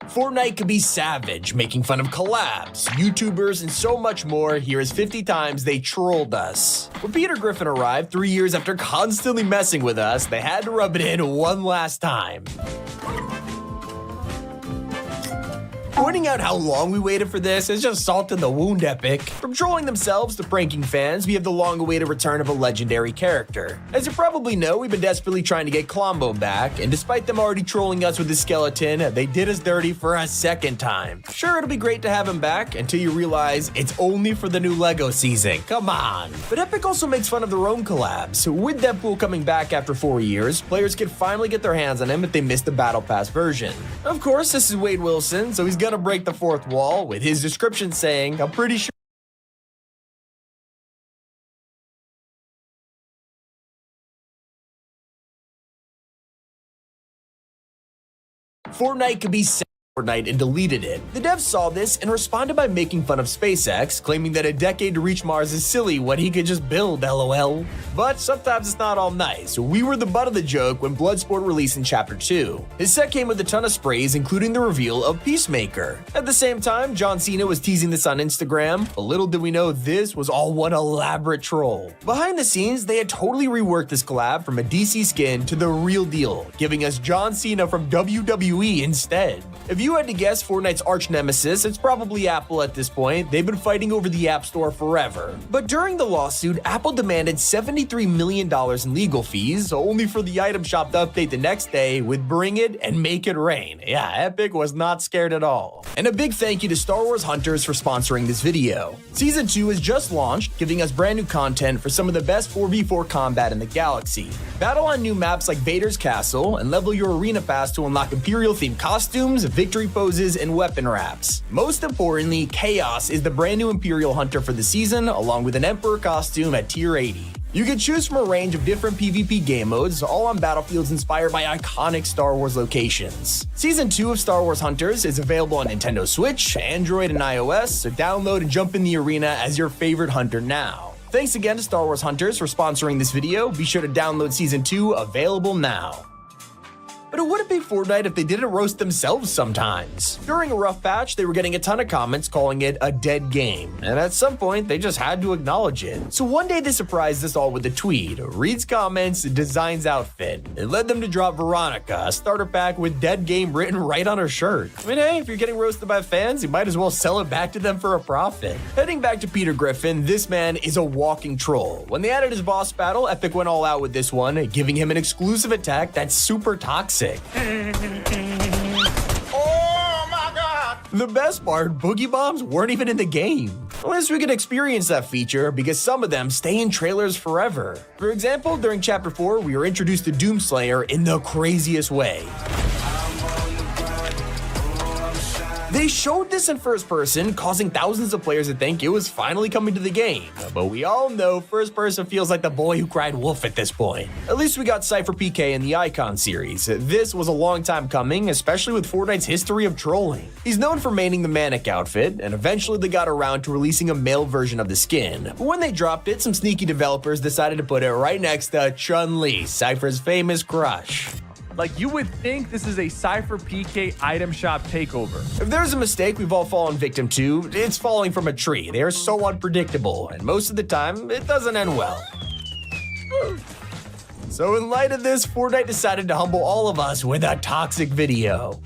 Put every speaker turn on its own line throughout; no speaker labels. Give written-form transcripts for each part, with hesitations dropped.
Fortnite could be savage, making fun of collabs, YouTubers, and so much more. Here is 50 times they trolled us. When Peter Griffin arrived 3 years after constantly messing with us, they had to rub it in one last time. Pointing out how long we waited for this is just salt in the wound, Epic. From trolling themselves to pranking fans, we have the long-awaited return of a legendary character. As you probably know, we've been desperately trying to get Klombo back, and despite them already trolling us with his skeleton, they did us dirty for a second time. Sure, it'll be great to have him back until you realize it's only for the new LEGO season. Come on. But Epic also makes fun of their own collabs. With Deadpool coming back after 4 years, players can finally get their hands on him if they missed the Battle Pass version. Of course, this is Wade Wilson, so he's gonna break the fourth wall with his description saying, "I'm pretty sure Fortnite could be Fortnite and deleted it." The devs saw this and responded by making fun of SpaceX, claiming that a decade to reach Mars is silly when he could just build, lol. But sometimes it's not all nice. We were the butt of the joke when Bloodsport released in Chapter 2. His set came with a ton of sprays, including the reveal of Peacemaker. At the same time, John Cena was teasing this on Instagram, but little did we know this was all one elaborate troll. Behind the scenes, they had totally reworked this collab from a DC skin to the real deal, giving us John Cena from WWE instead. If you had to guess Fortnite's arch nemesis, it's probably Apple at this point. They've been fighting over the App Store forever. But during the lawsuit, Apple demanded $73 million in legal fees, only for the item shop to update the next day with "Bring it and make it rain." Yeah, Epic was not scared at all. And a big thank you to Star Wars Hunters for sponsoring this video. Season 2 has just launched, giving us brand new content for some of the best 4v4 combat in the galaxy. Battle on new maps like Vader's Castle, and level your arena pass to unlock Imperial-themed costumes, victory poses, and weapon wraps. Most importantly, Chaos is the brand new Imperial Hunter for the season, along with an Emperor costume at tier 80. You can choose from a range of different PvP game modes, all on battlefields inspired by iconic Star Wars locations. Season 2 of Star Wars Hunters is available on Nintendo Switch, Android, and iOS, so download and jump in the arena as your favorite hunter now. Thanks again to Star Wars Hunters for sponsoring this video. Be sure to download Season 2, available now. But it wouldn't be Fortnite if they didn't roast themselves sometimes. During a rough patch, they were getting a ton of comments calling it a dead game, and at some point, they just had to acknowledge it. So one day they surprised us all with a tweet, reads comments, designs outfit. It led them to drop Veronica, a starter pack with dead game written right on her shirt. I mean, hey, if you're getting roasted by fans, you might as well sell it back to them for a profit. Heading back to Peter Griffin, this man is a walking troll. When they added his boss battle, Epic went all out with this one, giving him an exclusive attack that's super toxic.
Oh my God!
The best part, boogie bombs weren't even in the game. At least we could experience that feature because some of them stay in trailers forever. For example, during Chapter 4, we were introduced to Doomslayer in the craziest way. They showed this in first person, causing thousands of players to think it was finally coming to the game. But we all know first person feels like the boy who cried wolf at this point. At least we got Cypher PK in the Icon series. This was a long time coming, especially with Fortnite's history of trolling. He's known for maining the Manic outfit, and eventually they got around to releasing a male version of the skin. But when they dropped it, some sneaky developers decided to put it right next to Chun-Li, Cypher's famous crush.
Like, you would think this is a Cypher PK item shop takeover.
If there's a mistake we've all fallen victim to, it's falling from a tree. They are so unpredictable, and most of the time, it doesn't end well. So in light of this, Fortnite decided to humble all of us with a toxic video.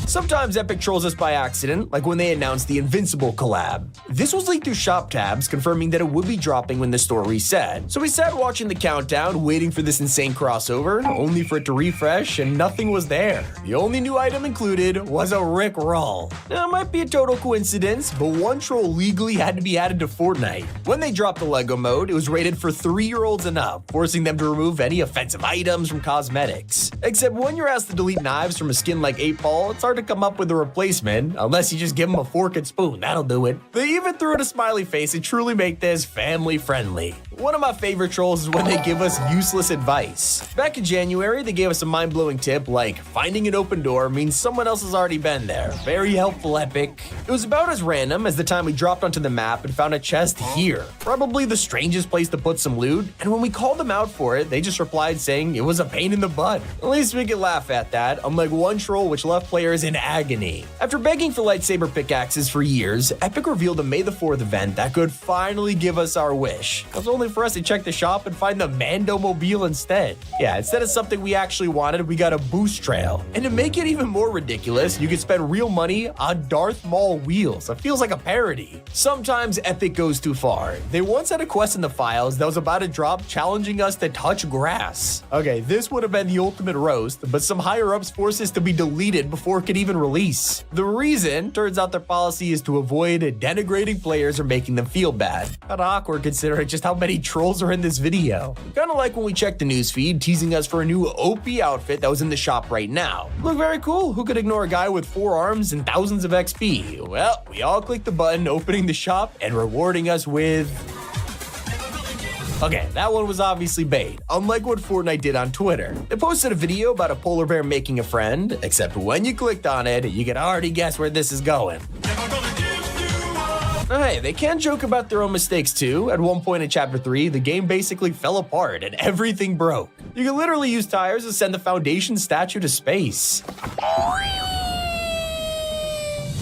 Sometimes Epic trolls us by accident, like when they announced the Invincible collab. This was leaked through shop tabs, confirming that it would be dropping when the store reset. So we sat watching the countdown, waiting for this insane crossover, only for it to refresh and nothing was there. The only new item included was a Rick Roll. Now, it might be a total coincidence, but one troll legally had to be added to Fortnite. When they dropped the LEGO mode, it was rated for 3-year-olds and up, forcing them to remove any offensive items from cosmetics. Except when you're asked to delete knives from a skin like 8 Ball, it's hard to come come up with a replacement, unless you just give them a fork and spoon, that'll do it. They even threw in a smiley face to truly make this family friendly. One of my favorite trolls is when they give us useless advice. Back in January, they gave us a mind-blowing tip like, finding an open door means someone else has already been there. Very helpful, Epic. It was about as random as the time we dropped onto the map and found a chest here. Probably the strangest place to put some loot, and when we called them out for it, they just replied saying it was a pain in the butt. At least we can laugh at that, unlike one troll which left players in agony. After begging for lightsaber pickaxes for years, Epic revealed a May the 4th event that could finally give us our wish. It was only for us to check the shop and find the Mando Mobile instead. Yeah, instead of something we actually wanted, we got a boost trail. And to make it even more ridiculous, you could spend real money on Darth Maul wheels. It feels like a parody. Sometimes Epic goes too far. They once had a quest in the files that was about to drop challenging us to touch grass. Okay, this would have been the ultimate roast, but some higher-ups forced this to be deleted before it could even release. The reason, turns out their policy is to avoid denigrating players or making them feel bad. Kinda awkward considering just how many trolls are in this video. Kinda like when we checked the newsfeed teasing us for a new OP outfit that was in the shop right now. Look very cool, who could ignore a guy with 4 arms and thousands of XP? Well, we all clicked the button opening the shop and rewarding us with... Okay, that one was obviously bait, unlike what Fortnite did on Twitter. They posted a video about a polar bear making a friend, except when you clicked on it, you could already guess where this is going. Hey, they can joke about their own mistakes too. At one point in Chapter 3, the game basically fell apart and everything broke. You can literally use tires to send the Foundation statue to space.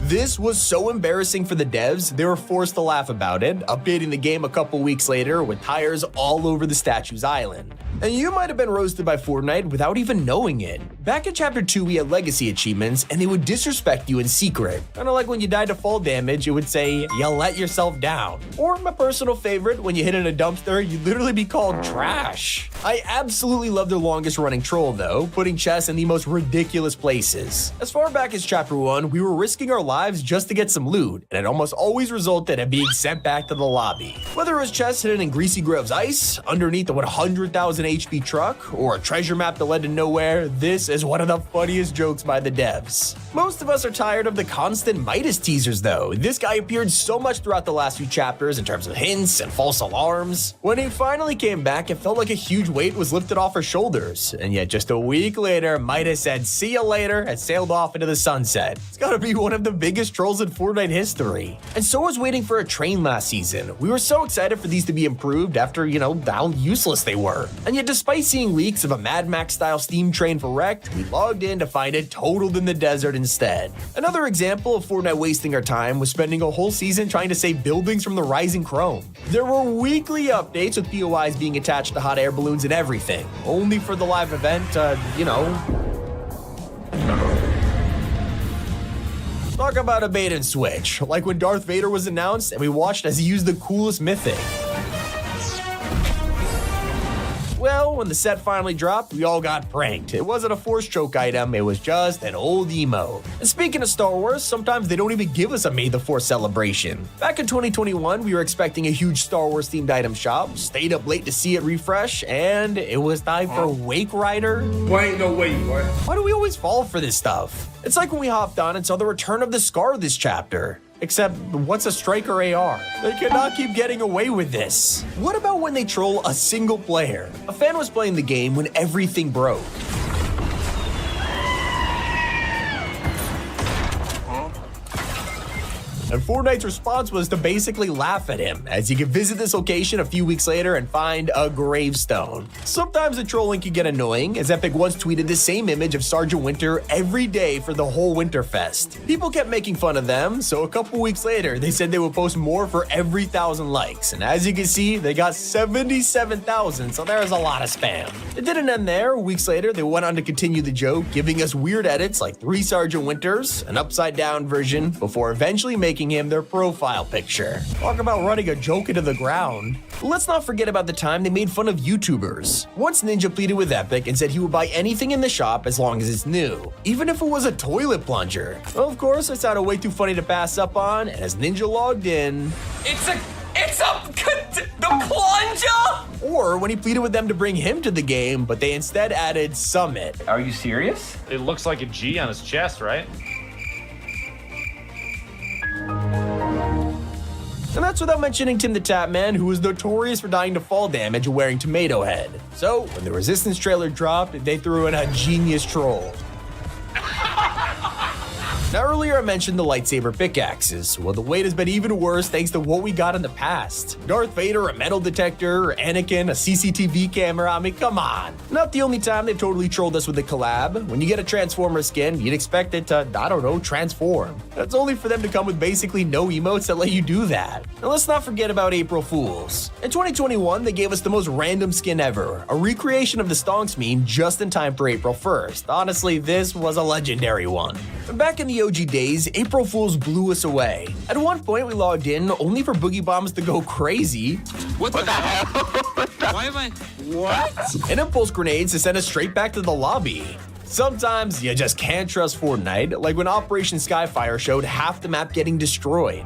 This was so embarrassing for the devs, they were forced to laugh about it, updating the game a couple weeks later with tires all over the statue's island. And you might have been roasted by Fortnite without even knowing it. Back in Chapter 2, we had legacy achievements, and they would disrespect you in secret. Kinda like when you died to fall damage, it would say, you let yourself down. Or my personal favorite, when you hit in a dumpster, you'd literally be called trash. I absolutely love their longest running troll though, putting chests in the most ridiculous places. As far back as Chapter 1, we were risking our lives just to get some loot, and it almost always resulted in being sent back to the lobby. Whether it was chests hidden in Greasy Grove's ice, underneath the 100,000 HP truck, or a treasure map that led to nowhere, this is one of the funniest jokes by the devs. Most of us are tired of the constant Midas teasers though. This guy appeared so much throughout the last few chapters in terms of hints and false alarms. When he finally came back, it felt like a huge weight was lifted off our shoulders. And yet just a week later, Midas said see ya later and sailed off into the sunset. It's gotta be one of the biggest trolls in Fortnite history. And so was waiting for a train last season. We were so excited for these to be improved after, how useless they were. And yet despite seeing leaks of a Mad Max style steam train for Wrecked, we logged in to find it totaled in the desert instead. Another example of Fortnite wasting our time was spending a whole season trying to save buildings from the rising chrome. There were weekly updates with POIs being attached to hot air balloons and everything, only for the live event, Talk about a bait and switch, like when Darth Vader was announced and we watched as he used the coolest mythic. Well, when the set finally dropped, we all got pranked. It wasn't a force choke item, it was just an old emo. And speaking of Star Wars, sometimes they don't even give us a May the 4th celebration. Back in 2021, we were expecting a huge Star Wars themed item shop, stayed up late to see it refresh, and it was time for Wake Rider.
Why ain't no way, boy?
Why do we always fall for this stuff? It's like when we hopped on and saw the return of the Scar this chapter. Except, what's a striker AR? They cannot keep getting away with this. What about when they troll a single player? A fan was playing the game when everything broke. And Fortnite's response was to basically laugh at him, as you could visit this location a few weeks later and find a gravestone. Sometimes the trolling can get annoying, as Epic once tweeted the same image of Sergeant Winter every day for the whole Winterfest. People kept making fun of them, so a couple weeks later, they said they would post more for every 1,000 likes. And as you can see, they got 77,000, so there's a lot of spam. It didn't end there. Weeks later, they went on to continue the joke, giving us weird edits like 3 Sergeant Winters, an upside-down version, before eventually making him their profile picture. Talk about running a joke into the ground. Let's not forget about the time they made fun of YouTubers. Once Ninja pleaded with Epic and said he would buy anything in the shop as long as it's new, even if it was a toilet plunger. Well, of course, it sounded way too funny to pass up on, and as Ninja logged in,
the plunger?
Or when he pleaded with them to bring him to the game, but they instead added Summit.
Are you serious?
It looks like a G on his chest, right?
And that's without mentioning Tim the Tap Man, who was notorious for dying to fall damage and wearing Tomato Head. So, when the Resistance trailer dropped, they threw in a genius troll. Now, earlier I mentioned the lightsaber pickaxes. Well, the wait has been even worse thanks to what we got in the past. Darth Vader, a metal detector, Anakin, a CCTV camera. I mean, come on. Not the only time they've totally trolled us with a collab. When you get a Transformer skin, you'd expect it to, I don't know, transform. That's only for them to come with basically no emotes that let you do that. And let's not forget about April Fools. In 2021, they gave us the most random skin ever, a recreation of the Stonks meme just in time for April 1st. Honestly, this was a legendary one. Back in the OG days, April Fools blew us away. At one point, we logged in only for Boogie Bombs to go crazy.
What the hell? Why am I? What?
And impulse grenades to send us straight back to the lobby. Sometimes you just can't trust Fortnite, like when Operation Skyfire showed half the map getting destroyed.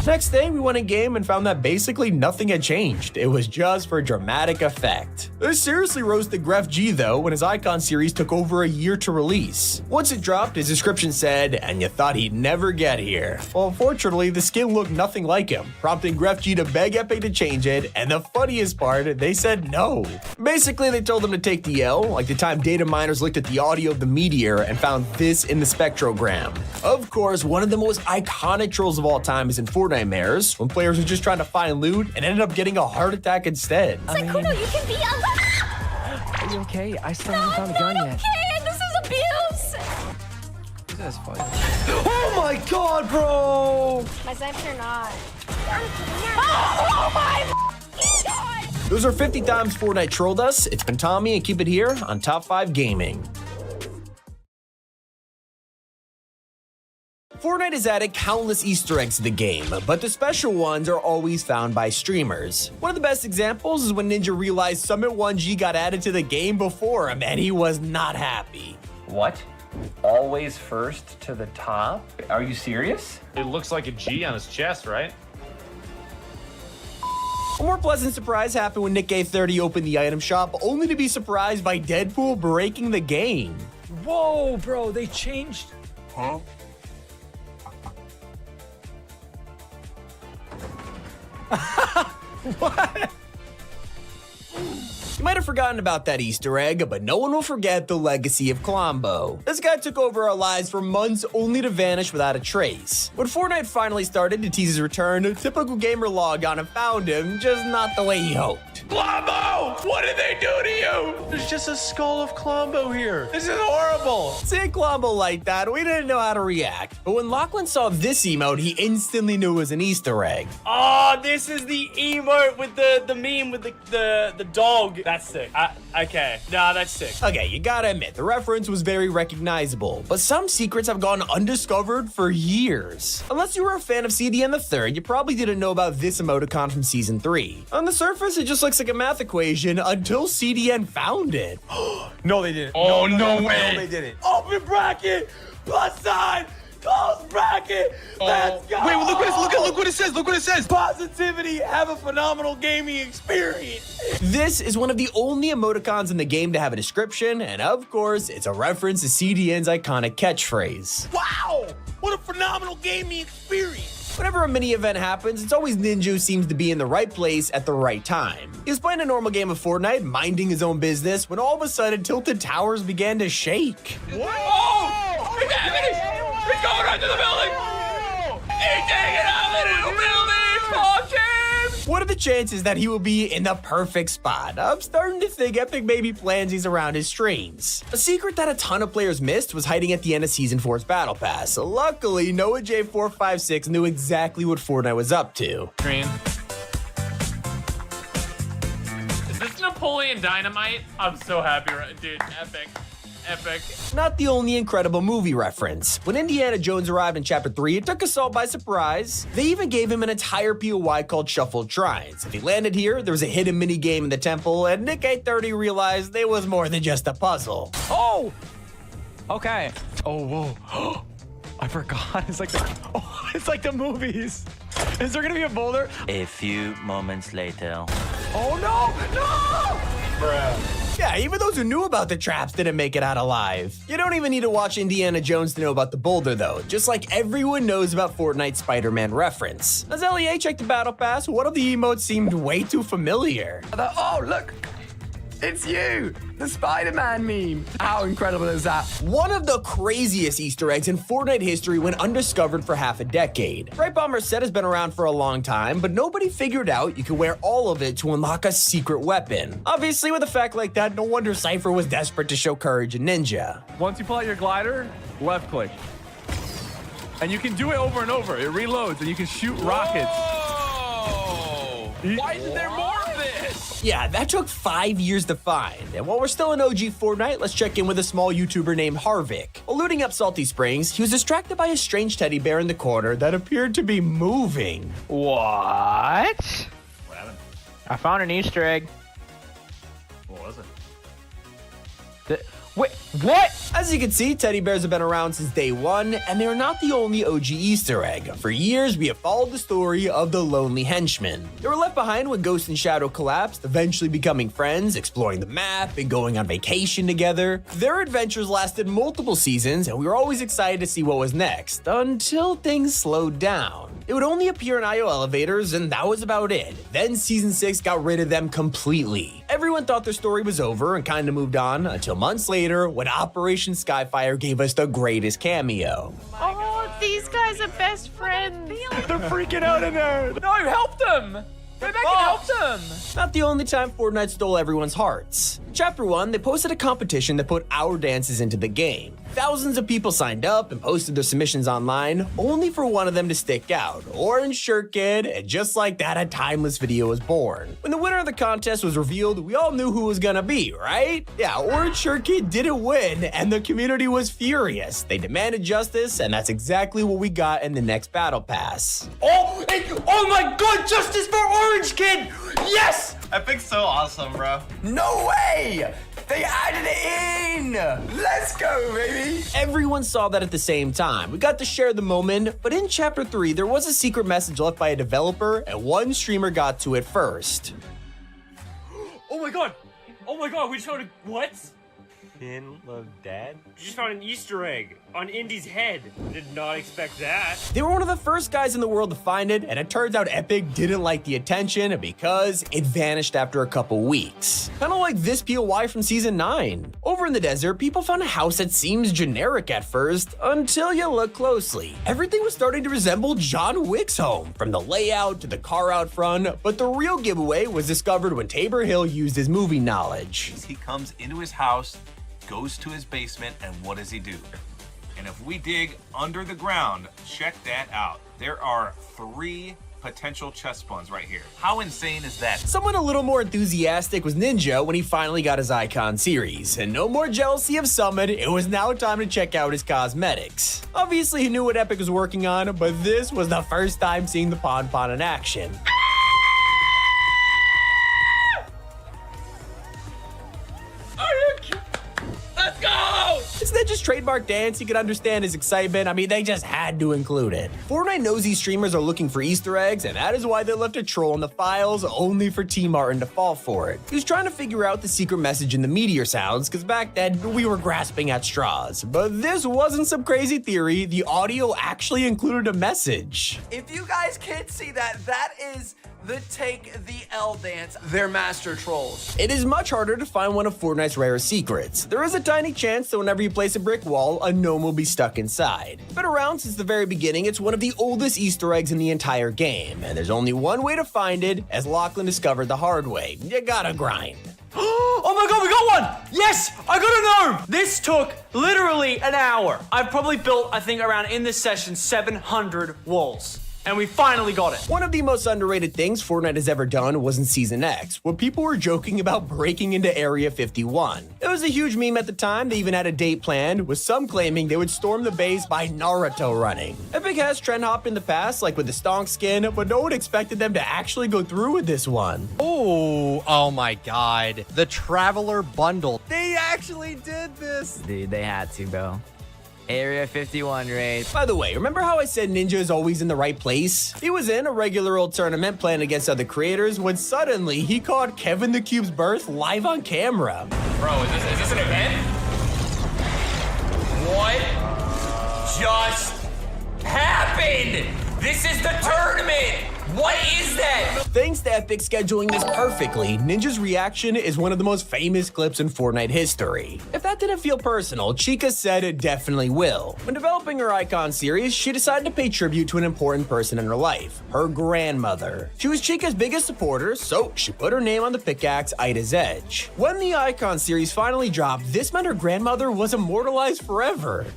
Next day, we went in game and found that basically nothing had changed. It was just for dramatic effect. This seriously roasted Gref G though when his Icon series took over a year to release. Once it dropped, his description said, "And you thought he'd never get here." Well, unfortunately, the skin looked nothing like him, prompting Gref G to beg Epic to change it, and the funniest part, they said no. Basically, they told him to take the L, like the time data miners looked at the audio of the meteor and found this in the spectrogram. Of course, one of the most iconic trolls of all time is in Fortnite Mares, when players are just trying to find loot and ended up getting a heart attack instead.
It's like, Kuno, you can be
Are you okay? I still haven't found a gun yet.
okay. This is abuse.
That's fine.
Oh my god, bro!
My snipes are not. Oh my god!
Those are 50 times Fortnite trolled us. It's been Tommy, and keep it here on Top 5 Gaming. Fortnite has added countless Easter eggs to the game, but the special ones are always found by streamers. One of the best examples is when Ninja realized Summit 1G got added to the game before him, and he was not happy.
What? Always first to the top? Are you serious?
It looks like a G on his chest, right?
A more pleasant surprise happened when Nick A30 opened the item shop, only to be surprised by Deadpool breaking the game.
Whoa, bro, they changed.
Huh?
What? You might have forgotten about that Easter egg, but no one will forget the legacy of Klombo. This guy took over our lives for months only to vanish without a trace. When Fortnite finally started to tease his return, a typical gamer logged on and found him, just not the way he hoped.
Klombo! What did they do to you? There's just a skull of Klombo here. This is horrible.
Seeing Klombo like that, we didn't know how to react. But when Lachlan saw this emote, he instantly knew it was an Easter egg.
Oh, this is the emote with the meme with the dog. That's sick. Okay. Nah, that's sick.
Okay, you gotta admit, the reference was very recognizable, but some secrets have gone undiscovered for years. Unless you were a fan of CDN the Third, you probably didn't know about this emoticon from Season 3. On the surface, it just looks like a math equation until CDN found it.
No, they didn't.
Oh, no way.
No, they didn't.
Open bracket. Plus sign. Close bracket. Let's go.
Wait, look what it says. Look what it says.
Positivity. Have a phenomenal gaming experience.
This is one of the only emoticons in the game to have a description, and of course, it's a reference to CDN's iconic catchphrase.
Wow. What a phenomenal gaming experience.
Whenever a mini event happens, it's always Ninja who seems to be in the right place at the right time. He was playing a normal game of Fortnite, minding his own business, when all of a sudden Tilted Towers began to shake.
Whoa! He's going right to the building! He's taking out the new building! Small James!
What are the chances that he will be in the perfect spot? I'm starting to think Epic may be plansies around his streams. A secret that a ton of players missed was hiding at the end of Season 4's Battle Pass. Luckily, Noah J456 knew exactly what Fortnite was up to.
Green. Is this Napoleon Dynamite? I'm so happy, dude. Epic. Epic.
Not the only incredible movie reference. When Indiana Jones arrived in Chapter 3, it took us all by surprise. They even gave him an entire POI called Shuffled Shrines. If he landed here, there was a hidden mini game in the temple, and Nick A30 realized it was more than just a puzzle.
Oh! Okay. Oh, whoa. I forgot. It's like the movies. Is there gonna be a boulder?
A few moments later.
Oh no! No!
Bruh.
Yeah, even those who knew about the traps didn't make it out alive. You don't even need to watch Indiana Jones to know about the boulder though, just like everyone knows about Fortnite's Spider-Man reference. As LEA checked the battle pass, one of the emotes seemed way too familiar.
Oh, look. It's you, the Spider-Man meme. How incredible is that?
One of the craziest Easter eggs in Fortnite history went undiscovered for half a decade. Bright Bomber set has been around for a long time, but nobody figured out you could wear all of it to unlock a secret weapon. Obviously, with a fact like that, no wonder Cypher was desperate to show courage in Ninja.
Once you pull out your glider, left click. And you can do it over and over. It reloads and you can shoot rockets. Why isn't there more of this?
Yeah, that took 5 years to find. And while we're still in OG Fortnite, let's check in with a small YouTuber named Harvick. While looting up Salty Springs, he was distracted by a strange teddy bear in the corner that appeared to be moving.
What?
What happened?
I found an Easter egg.
What was it?
Wait, what?
As you can see, teddy bears have been around since day one, and they're not the only OG Easter egg. For years, we have followed the story of the Lonely Henchmen. They were left behind when Ghost and Shadow collapsed, eventually becoming friends, exploring the map, and going on vacation together. Their adventures lasted multiple seasons, and we were always excited to see what was next, until things slowed down. It would only appear in IO elevators, and that was about it. Then Season 6 got rid of them completely. Everyone thought their story was over and kinda moved on, until months later, when Operation Skyfire gave us the greatest cameo.
Oh, these guys are best friends.
They're freaking out in there.
No, help them. Go back and help them.
Not the only time Fortnite stole everyone's hearts. Chapter 1, they posted a competition that put our dances into the game. Thousands of people signed up and posted their submissions online, only for one of them to stick out, Orange Shirt Kid, and just like that, a timeless video was born. When the winner of the contest was revealed, we all knew who it was gonna be, right? Yeah, Orange Shirt Kid didn't win, and the community was furious. They demanded justice, and that's exactly what we got in the next Battle Pass.
Oh my God, justice for Orange Kid. Yes.
Epic's so awesome, bro.
No way! They added it in! Let's go, baby!
Everyone saw that at the same time. We got to share the moment, but in Chapter 3, there was a secret message left by a developer, and one streamer got to it first.
Oh my God. Oh my God, we just found a, what?
Finn love dad?
We just found an Easter egg on Indy's head. Did not expect that.
They were one of the first guys in the world to find it, and it turns out Epic didn't like the attention because it vanished after a couple weeks. Kind of like this POI from Season 9. Over in the desert, people found a house that seems generic at first, until you look closely. Everything was starting to resemble John Wick's home, from the layout to the car out front, but the real giveaway was discovered when Tabor Hill used his movie knowledge.
He comes into his house, goes to his basement, and what does he do? And if we dig under the ground, check that out. There are 3 potential chest spawns right here. How insane is that?
Someone a little more enthusiastic was Ninja when he finally got his Icon series. And no more jealousy of Summon, it was now time to check out his cosmetics. Obviously he knew what Epic was working on, but this was the first time seeing the Pon Pon in action.
Let's go!
It's Ninja's trademark dance, you can understand his excitement. I mean, they just had to include it. Fortnite knows these streamers are looking for Easter eggs, and that is why they left a troll in the files only for T Martin to fall for it. He was trying to figure out the secret message in the meteor sounds, because back then we were grasping at straws. But this wasn't some crazy theory, the audio actually included a message.
If you guys can't see that, that is the Take the L dance. They're master trolls.
It is much harder to find one of Fortnite's rarest secrets. There is a tiny chance that whenever you place a brick wall, a gnome will be stuck inside. Been around since the very beginning, it's one of the oldest Easter eggs in the entire game, and there's only one way to find it, as Lachlan discovered the hard way. You gotta grind.
Oh my God, we got one! Yes, I got a gnome! This took literally an hour. I've probably built, I think, around in this session, 700 walls. And we finally got it.
One of the most underrated things Fortnite has ever done was in Season X, where people were joking about breaking into Area 51. It was a huge meme at the time. They even had a date planned, with some claiming they would storm the base by Naruto running. Epic has trend hopped in the past, like with the Stonk skin, but no one expected them to actually go through with this one.
Oh my God. The Traveler Bundle. They actually did this.
Dude, they had to, bro.
Area 51 raid.
By the way, remember how I said Ninja is always in the right place? He was in a regular old tournament playing against other creators when suddenly he caught Kevin the Cube's birth live on camera.
Bro, is this an event? What just happened? This is the tournament. What is that?
Thanks to Epic scheduling this perfectly, Ninja's reaction is one of the most famous clips in Fortnite history. If that didn't feel personal, Chica said it definitely will. When developing her Icon series, she decided to pay tribute to an important person in her life, her grandmother. She was Chica's biggest supporter, so she put her name on the pickaxe Ida's Edge. When the Icon series finally dropped, this meant her grandmother was immortalized forever.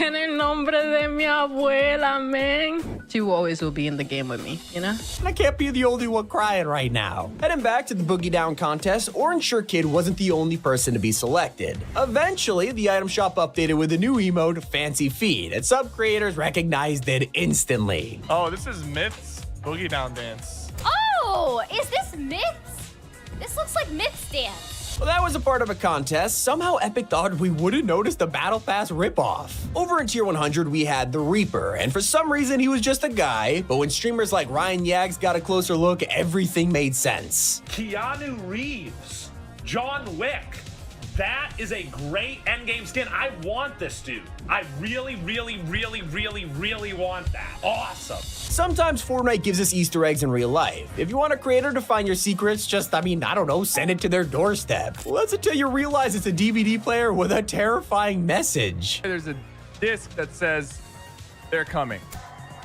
En el nombre de mi abuela, man. She always will be in the game with me, you know?
And I can't be the only one crying right now. Heading back to the Boogie Down contest, Orange Shirt Kid wasn't the only person to be selected. Eventually, the item shop updated with a new emote, Fancy Feed, and some creators recognized it instantly.
Oh, this is Myth's Boogie Down dance.
Oh, is this Myths? This looks like Myths dance.
Well, that was a part of a contest. Somehow Epic thought we wouldn't notice the Battle Pass ripoff. Over in Tier 100, we had the Reaper, and for some reason, he was just a guy. But when streamers like Ryan Yags got a closer look, everything made sense.
Keanu Reeves, John Wick. That is a great endgame skin. I want this dude. I really, really, really, really, really want that. Awesome.
Sometimes Fortnite gives us Easter eggs in real life. If you want a creator to find your secrets, just, I don't know, send it to their doorstep. Well, that's until you realize it's a DVD player with a terrifying message.
There's a disc that says they're coming.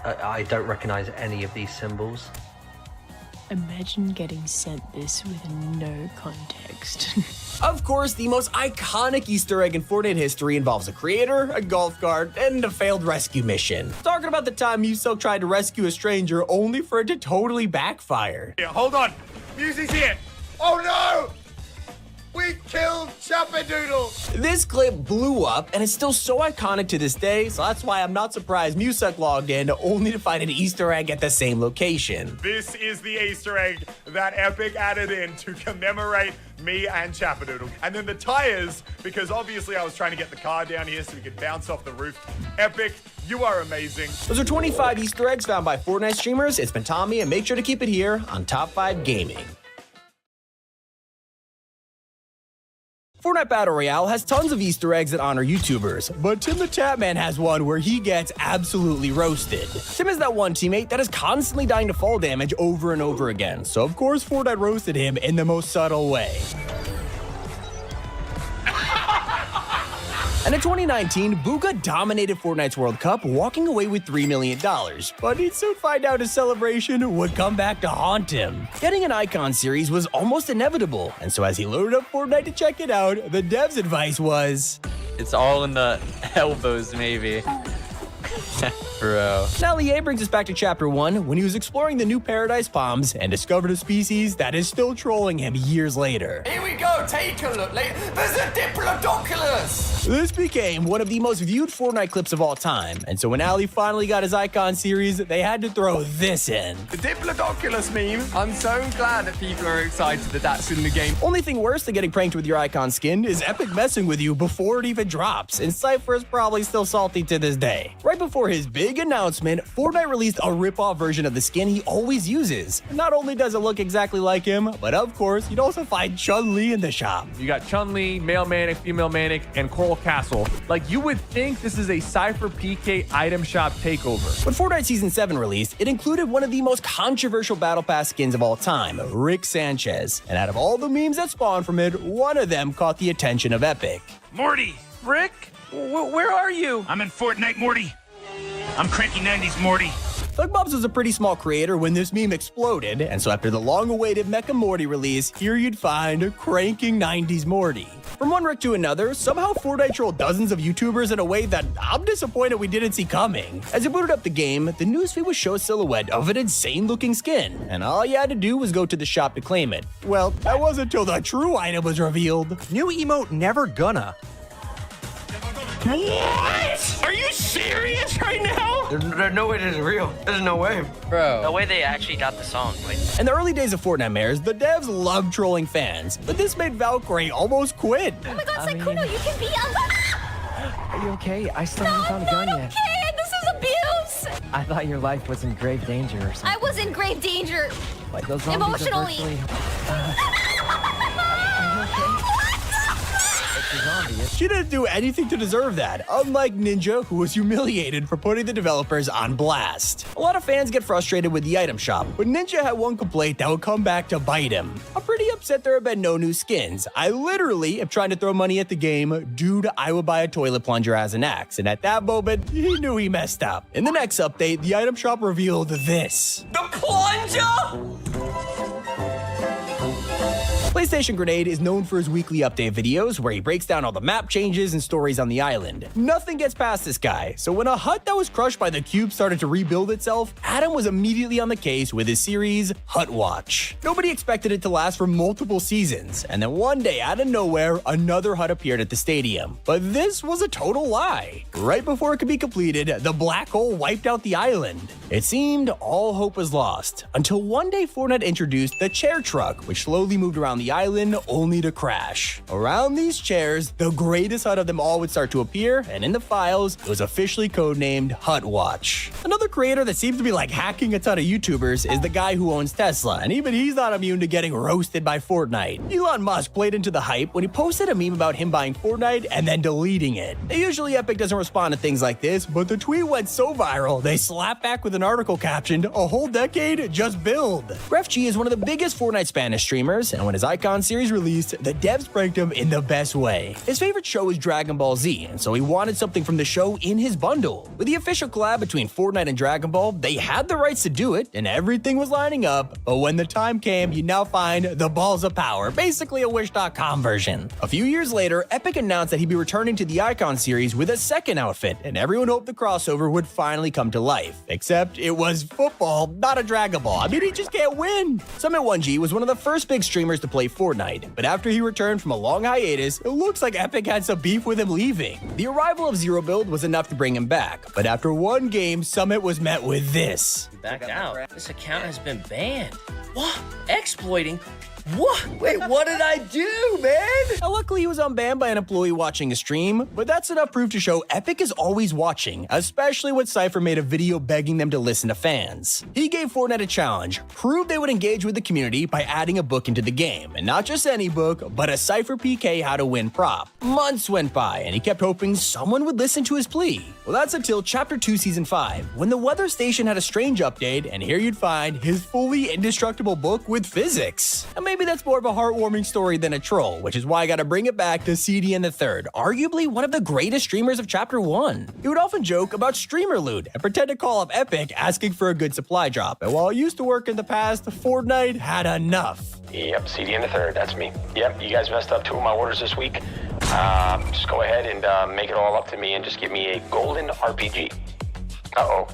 I don't recognize any of these symbols.
Imagine getting sent this with no context.
Of course, the most iconic Easter egg in Fortnite history involves a creator, a golf cart, and a failed rescue mission. Talking about the time Muso tried to rescue a stranger only for it to totally backfire.
Yeah, hold on. Music's here.
Oh no! We killed Chappadoodle!
This clip blew up and is still so iconic to this day, so that's why I'm not surprised Musuck logged in only to find an Easter egg at the same location.
This is the Easter egg that Epic added in to commemorate me and Chappadoodle. And then the tires, because obviously I was trying to get the car down here so we could bounce off the roof. Epic, you are amazing.
Those are 25 Easter eggs found by Fortnite streamers. It's been Tommy, and make sure to keep it here on Top 5 Gaming. Fortnite Battle Royale has tons of Easter eggs that honor YouTubers, but Tim the Tatman has one where he gets absolutely roasted. Tim is that one teammate that is constantly dying to fall damage over and over again, so of course Fortnite roasted him in the most subtle way. And in 2019, Booga dominated Fortnite's World Cup, walking away with $3 million. But he'd soon find out his celebration would come back to haunt him. Getting an Icon series was almost inevitable, and so as he loaded up Fortnite to check it out, the dev's advice was,
It's all in the elbows, maybe. Bro.
Now EA brings us back to Chapter 1 when he was exploring the new Paradise Palms and discovered a species that is still trolling him years later.
Here we go, take a look. There's a Diplodocus!
This became one of the most viewed Fortnite clips of all time, and so when Ali finally got his Icon series, they had to throw this in.
The Diplodocus meme. I'm so glad that people are excited that that's in the game.
Only thing worse than getting pranked with your Icon skin is Epic messing with you before it even drops, and Cypher is probably still salty to this day. Right before his big announcement, Fortnite released a rip-off version of the skin he always uses. Not only does it look exactly like him, but of course, you'd also find Chun-Li in the shop.
You got Chun-Li, male Manic, female Manic, and Coral Castle. Like, you would think this is a Cypher PK item shop takeover.
When Fortnite Season 7 released, it included one of the most controversial Battle Pass skins of all time, Rick Sanchez. And out of all the memes that spawned from it, one of them caught the attention of Epic.
Morty!
Rick? Where are you?
I'm in Fortnite, Morty. I'm Cranky 90s, Morty.
ThugBobs was a pretty small creator when this meme exploded, and so after the long-awaited Mecha Morty release, here you'd find Cranking 90s Morty. From one Rick to another, somehow Fortnite trolled dozens of YouTubers in a way that I'm disappointed we didn't see coming. As you booted up the game, the newsfeed would show a silhouette of an insane-looking skin, and all you had to do was go to the shop to claim it. Well, that wasn't until the true item was revealed.
New emote Never Gonna.
What? Are you serious right now?
There's no way this is real. There's no way.
Bro.
No way they actually got the song. Wait.
In the early days of Fortnite Mares, the devs loved trolling fans, but this made Valkyrie almost quit.
Oh my god, Sykkuno, you can be a...
Are you okay? I still haven't found a gun yet.
Okay, this is abuse.
I thought your life was in grave danger or something.
I was in grave danger.
Like those zombies
Emotionally.
Are you okay? It's a zombie.
She didn't do anything to deserve that, unlike Ninja, who was humiliated for putting the developers on blast. A lot of fans get frustrated with the item shop, but Ninja had one complaint that would come back to bite him. I'm pretty upset there have been no new skins. I literally am trying to throw money at the game, dude, I would buy a toilet plunger as an axe, and at that moment, he knew he messed up. In the next update, the item shop revealed this.
The plunger?
PlayStation Grenade is known for his weekly update videos where he breaks down all the map changes and stories on the island. Nothing gets past this guy, so when a hut that was crushed by the cube started to rebuild itself, Adam was immediately on the case with his series, Hut Watch. Nobody expected it to last for multiple seasons, and then one day out of nowhere, another hut appeared at the stadium. But this was a total lie. Right before it could be completed, the black hole wiped out the island. It seemed all hope was lost, until one day Fortnite introduced the chair truck, which slowly moved around the island only to crash. Around these chairs, the greatest hut of them all would start to appear, and in the files, it was officially codenamed Hut Watch. Another creator that seems to be like hacking a ton of YouTubers is the guy who owns Tesla, and even he's not immune to getting roasted by Fortnite. Elon Musk played into the hype when he posted a meme about him buying Fortnite and then deleting it. Usually Epic doesn't respond to things like this, but the tweet went so viral, they slapped back with an article captioned, "A whole decade, just build." GrefG is one of the biggest Fortnite Spanish streamers, and when his Icon series released, the devs pranked him in the best way. His favorite show is Dragon Ball Z, and so he wanted something from the show in his bundle. With the official collab between Fortnite and Dragon Ball, they had the rights to do it, and everything was lining up, but when the time came, you now find the Balls of Power, basically a Wish.com version. A few years later, Epic announced that he'd be returning to the Icon series with a second outfit, and everyone hoped the crossover would finally come to life. Except it was football, not a Dragon Ball. I mean, he just can't win. Summit1G was one of the first big streamers to play Fortnite, but after he returned from a long hiatus, it looks like Epic had some beef with him leaving. The arrival of Zero Build was enough to bring him back, but after one game, Summit was met with this.
Backed out. This account has been banned. What? Exploiting?
What? Wait, what did I do, man?
Now, luckily, he was unbanned by an employee watching a stream, but that's enough proof to show Epic is always watching, especially when Cypher made a video begging them to listen to fans. He gave Fortnite a challenge, proved they would engage with the community by adding a book into the game, and not just any book, but a Cypher PK How to Win prop. Months went by, and he kept hoping someone would listen to his plea. Well, that's until Chapter 2 Season 5, when the weather station had a strange update, and here you'd find his fully indestructible book with physics. And maybe that's more of a heartwarming story than a troll, which is why I gotta bring it back to CDN III, arguably one of the greatest streamers of Chapter 1. He would often joke about streamer loot and pretend to call up Epic asking for a good supply drop, and while it used to work in the past, Fortnite had enough.
Yep, CDN III, that's me. Yep, you guys messed up 2 of my orders this week. Just go ahead and make it all up to me and just give me a golden RPG. Uh-oh.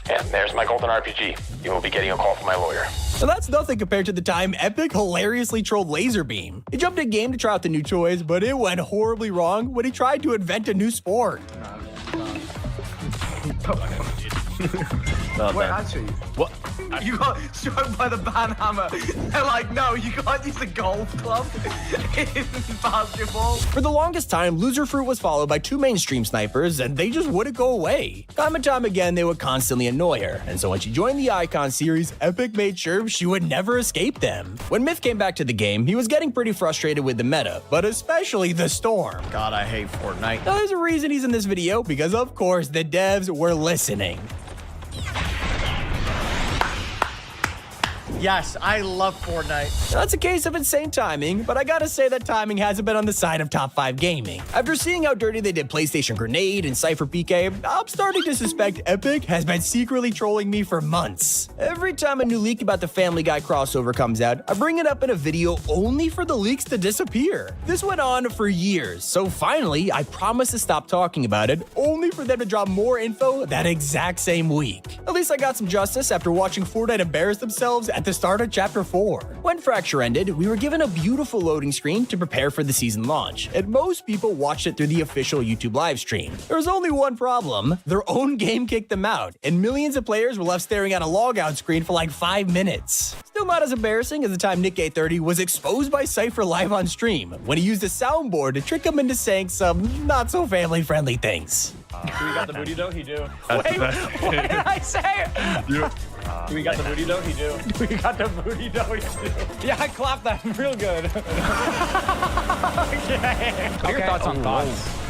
Yeah, there's my golden RPG. You will be getting a call from my lawyer.
Now that's nothing compared to the time Epic hilariously trolled Laserbeam. He jumped in game to try out the new toys, but it went horribly wrong when he tried to invent a new sport.
Wait, actually,
what?
You got struck by the ban hammer. They're like, no, you can't use the golf club in basketball.
For the longest time, Loser Fruit was followed by 2 mainstream snipers, and they just wouldn't go away. Time and time again, they would constantly annoy her, and so when she joined the Icon series, Epic made sure she would never escape them. When Myth came back to the game, he was getting pretty frustrated with the meta, but especially the Storm.
God, I hate Fortnite.
Now, there's a reason he's in this video, because of course, the devs were listening.
Yes, I love Fortnite.
Now, that's a case of insane timing, but I gotta say that timing hasn't been on the side of top 5 gaming. After seeing how dirty they did PlayStation Grenade and Cypher PK, I'm starting to suspect Epic has been secretly trolling me for months. Every time a new leak about the Family Guy crossover comes out, I bring it up in a video only for the leaks to disappear. This went on for years, so finally, I promised to stop talking about it, only for them to drop more info that exact same week. At least I got some justice after watching Fortnite embarrass themselves at the start of Chapter 4. When Fracture ended, we were given a beautiful loading screen to prepare for the season launch, and most people watched it through the official YouTube livestream. There was only one problem: their own game kicked them out, and millions of players were left staring at a logout screen for like 5 minutes. Still Still not as embarrassing as the time Nick A30 was exposed by Cypher live on stream when he used a soundboard to trick him into saying some not so family friendly things.
Do we got the booty though? He do.
Wait, what did I say?
Do we got the booty though? He do.
Do we got the booty though? He do.
Yeah, I clapped that real good.
Okay.
What are your thoughts on thoughts?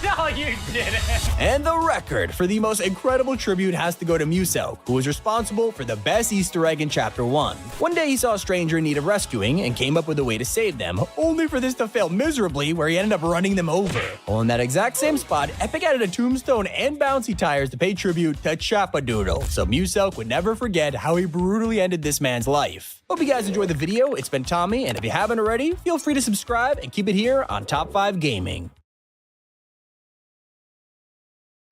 No, you didn't.
And the record for the most incredible tribute has to go to Muselk, who was responsible for the best Easter egg in Chapter 1. One day he saw a stranger in need of rescuing and came up with a way to save them, only for this to fail miserably where he ended up running them over. Well, in that exact same spot, Epic added a tombstone and bouncy tires to pay tribute to Chapadoodle, so Muselk would never forget how he brutally ended this man's life. Hope you guys enjoyed the video. It's been Tommy, and if you haven't already, feel free to subscribe and keep it here on Top 5 Gaming.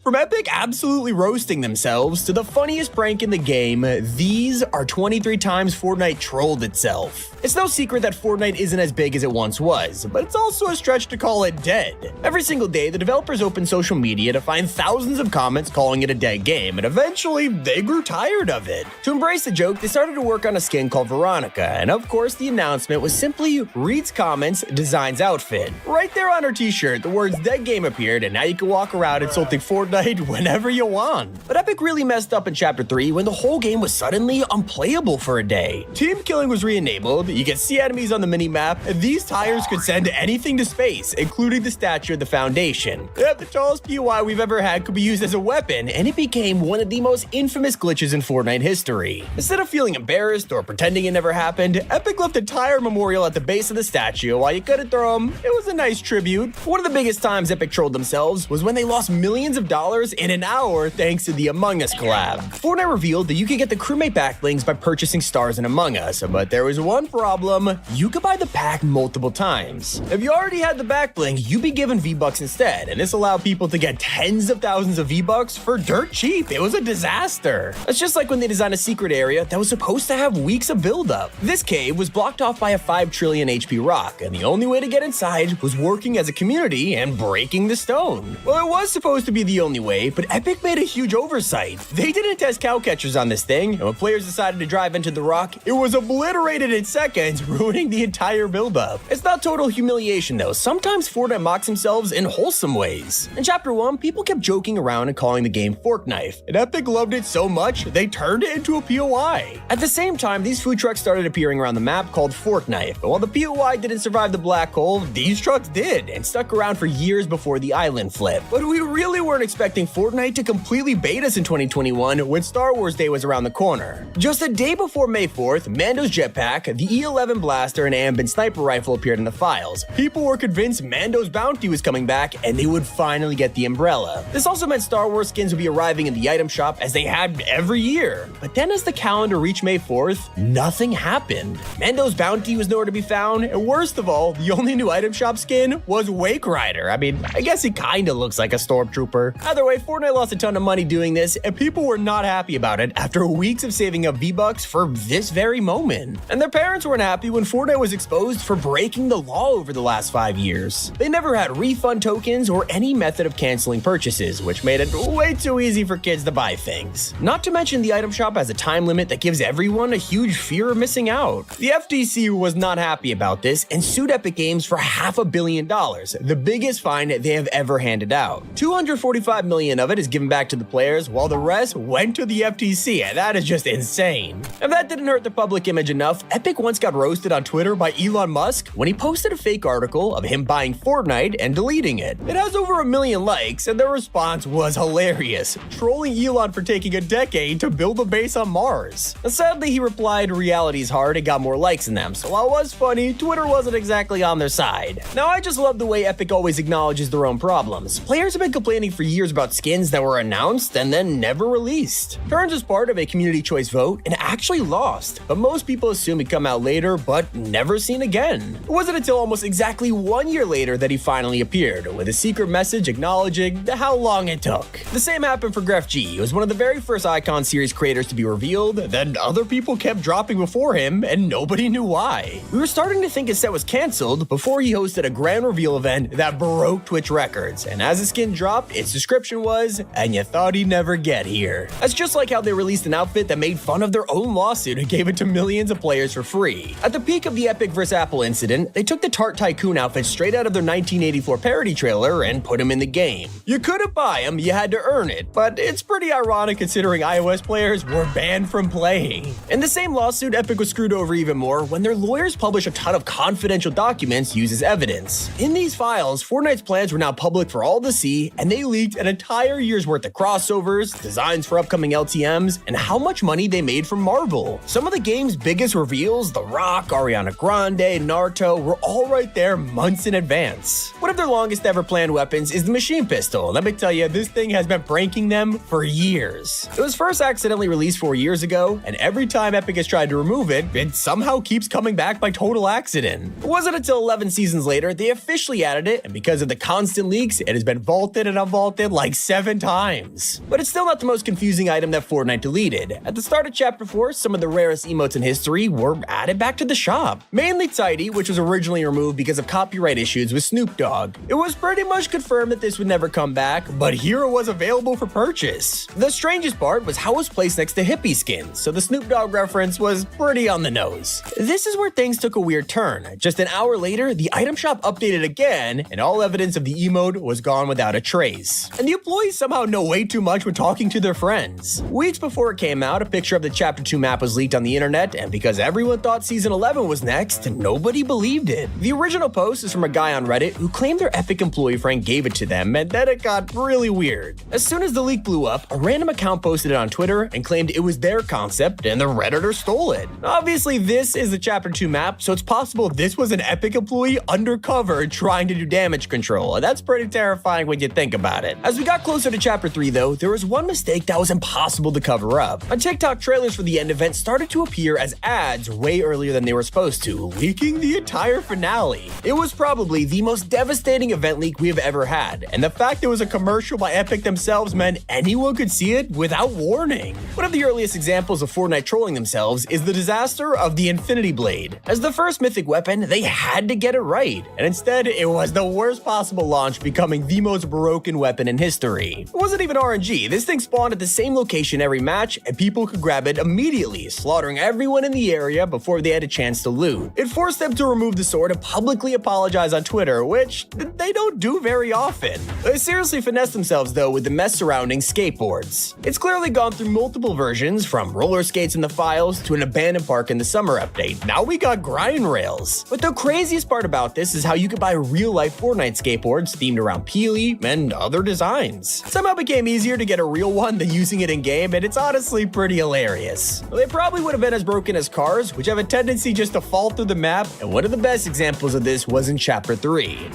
From Epic absolutely roasting themselves to the funniest prank in the game, these are 23 times Fortnite trolled itself. It's no secret that Fortnite isn't as big as it once was, but it's also a stretch to call it dead. Every single day, the developers open social media to find thousands of comments calling it a dead game, and eventually, they grew tired of it. To embrace the joke, they started to work on a skin called Veronica, and of course, the announcement was simply Reads Comments Designs Outfit. Right there on her t-shirt, the words dead game appeared, and now you can walk around insulting Fortnite whenever you want. But Epic really messed up in Chapter 3 when the whole game was suddenly unplayable for a day. Team killing was re-enabled, you could see enemies on the minimap, and these tires could send anything to space, including the statue of the Foundation. Yep, the tallest POI we've ever had could be used as a weapon, and it became one of the most infamous glitches in Fortnite history. Instead of feeling embarrassed or pretending it never happened, Epic left a tire memorial at the base of the statue. While you couldn't throw them, it was a nice tribute. One of the biggest times Epic trolled themselves was when they lost millions of dollars in an hour thanks to the Among Us collab. Fortnite revealed that you could get the crewmate backblings by purchasing stars in Among Us, but there was one problem: you could buy the pack multiple times. If you already had the backbling, you'd be given V-Bucks instead, and this allowed people to get tens of thousands of V-Bucks for dirt cheap. It was a disaster. It's just like when they designed a secret area that was supposed to have weeks of buildup. This cave was blocked off by a 5 trillion HP rock, and the only way to get inside was working as a community and breaking the stone. Well, it was supposed to be the only way, but Epic made a huge oversight. They didn't test cow catchers on this thing, and when players decided to drive into the rock, it was obliterated in seconds, ruining the entire buildup. It's not total humiliation though. Sometimes Fortnite mocks themselves in wholesome ways. In Chapter 1, people kept joking around and calling the game Fortknife, and Epic loved it so much, they turned it into a POI. At the same time, these food trucks started appearing around the map called Fortknife, and while the POI didn't survive the black hole, these trucks did, and stuck around for years before the island flip. But we really weren't expecting Fortnite to completely bait us in 2021 when Star Wars Day was around the corner. Just a day before May 4th, Mando's jetpack, the E11 blaster, and Ambin sniper rifle appeared in the files. People were convinced Mando's bounty was coming back and they would finally get the umbrella. This also meant Star Wars skins would be arriving in the item shop as they had every year. But then as the calendar reached May 4th, nothing happened. Mando's bounty was nowhere to be found, and worst of all, the only new item shop skin was Wake Rider. I mean, I guess he kinda looks like a stormtrooper. Either way, Fortnite lost a ton of money doing this, and people were not happy about it after weeks of saving up V-Bucks for this very moment. And their parents weren't happy when Fortnite was exposed for breaking the law over the last 5 years. They never had refund tokens or any method of canceling purchases, which made it way too easy for kids to buy things. Not to mention the item shop has a time limit that gives everyone a huge fear of missing out. The FTC was not happy about this and sued Epic Games for $500 million, the biggest fine they have ever handed out. $245 million of it is given back to the players, while the rest went to the FTC, and that is just insane. If that didn't hurt the public image enough, Epic once got roasted on Twitter by Elon Musk when he posted a fake article of him buying Fortnite and deleting it. It has over 1 million likes, and their response was hilarious, trolling Elon for taking a decade to build a base on Mars. And sadly, he replied, "Reality's hard," and got more likes than them, so while it was funny, Twitter wasn't exactly on their side. Now, I just love the way Epic always acknowledges their own problems. Players have been complaining for years about skins that were announced and then never released. Turns was part of a community choice vote and actually lost, but most people assume he'd come out later, but never seen again. It wasn't until almost exactly 1 year later that he finally appeared, with a secret message acknowledging how long it took. The same happened for Gref G. He was one of the very first Icon series creators to be revealed, then other people kept dropping before him, and nobody knew why. We were starting to think his set was cancelled before he hosted a grand reveal event that broke Twitch records, and as the skin dropped, its description description was, and you thought he'd never get here. That's just like how they released an outfit that made fun of their own lawsuit and gave it to millions of players for free. At the peak of the Epic vs. Apple incident, they took the Tart Tycoon outfit straight out of their 1984 parody trailer and put him in the game. You couldn't buy him, you had to earn it, but it's pretty ironic considering iOS players were banned from playing. In the same lawsuit, Epic was screwed over even more when their lawyers published a ton of confidential documents used as evidence. In these files, Fortnite's plans were now public for all to see, and they leaked an entire year's worth of crossovers, designs for upcoming LTMs, and how much money they made from Marvel. Some of the game's biggest reveals, The Rock, Ariana Grande, Naruto, were all right there months in advance. One of their longest ever planned weapons is the machine pistol. Let me tell you, this thing has been pranking them for years. It was first accidentally released 4 years ago, and every time Epic has tried to remove it, it somehow keeps coming back by total accident. It wasn't until 11 seasons later they officially added it, and because of the constant leaks, it has been vaulted and unvaulted like 7 times. But it's still not the most confusing item that Fortnite deleted. At the start of Chapter 4, some of the rarest emotes in history were added back to the shop. Mainly Tidy, which was originally removed because of copyright issues with Snoop Dogg. It was pretty much confirmed that this would never come back, but here it was available for purchase. The strangest part was how it was placed next to hippie skins, so the Snoop Dogg reference was pretty on the nose. This is where things took a weird turn. Just an hour later, the item shop updated again, and all evidence of the emote was gone without a trace. And the employees somehow know way too much when talking to their friends. Weeks before it came out, a picture of the Chapter 2 map was leaked on the internet, and because everyone thought Season 11 was next, nobody believed it. The original post is from a guy on Reddit who claimed their Epic employee friend gave it to them, and then it got really weird. As soon as the leak blew up, a random account posted it on Twitter and claimed it was their concept, and the Redditor stole it. Obviously, this is the Chapter 2 map, so it's possible this was an Epic employee undercover trying to do damage control, and that's pretty terrifying when you think about it. As we got closer to Chapter 3 though, there was one mistake that was impossible to cover up. On TikTok, trailers for the end event started to appear as ads way earlier than they were supposed to, leaking the entire finale. It was probably the most devastating event leak we have ever had, and the fact it was a commercial by Epic themselves meant anyone could see it without warning. One of the earliest examples of Fortnite trolling themselves is the disaster of the Infinity Blade. As the first mythic weapon, they had to get it right, and instead it was the worst possible launch, becoming the most broken weapon in history. It wasn't even RNG, this thing spawned at the same location every match, and people could grab it immediately, slaughtering everyone in the area before they had a chance to loot. It forced them to remove the sword and publicly apologize on Twitter, which they don't do very often. They seriously finessed themselves though with the mess surrounding skateboards. It's clearly gone through multiple versions, from roller skates in the files to an abandoned park in the summer update. Now we got grind rails. But the craziest part about this is how you could buy real-life Fortnite skateboards themed around Peely and other designs. Somehow it became easier to get a real one than using it in-game, and it's honestly pretty hilarious. They probably would have been as broken as cars, which have a tendency just to fall through the map, and one of the best examples of this was in Chapter 3.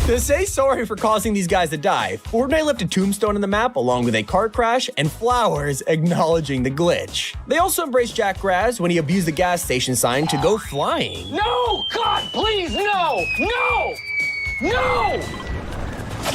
To say sorry for causing these guys to die, Fortnite left a tombstone on the map along with a car crash and flowers acknowledging the glitch. They also embraced Jack Graz when he abused the gas station sign to go flying.
No! God, please, no! No! No!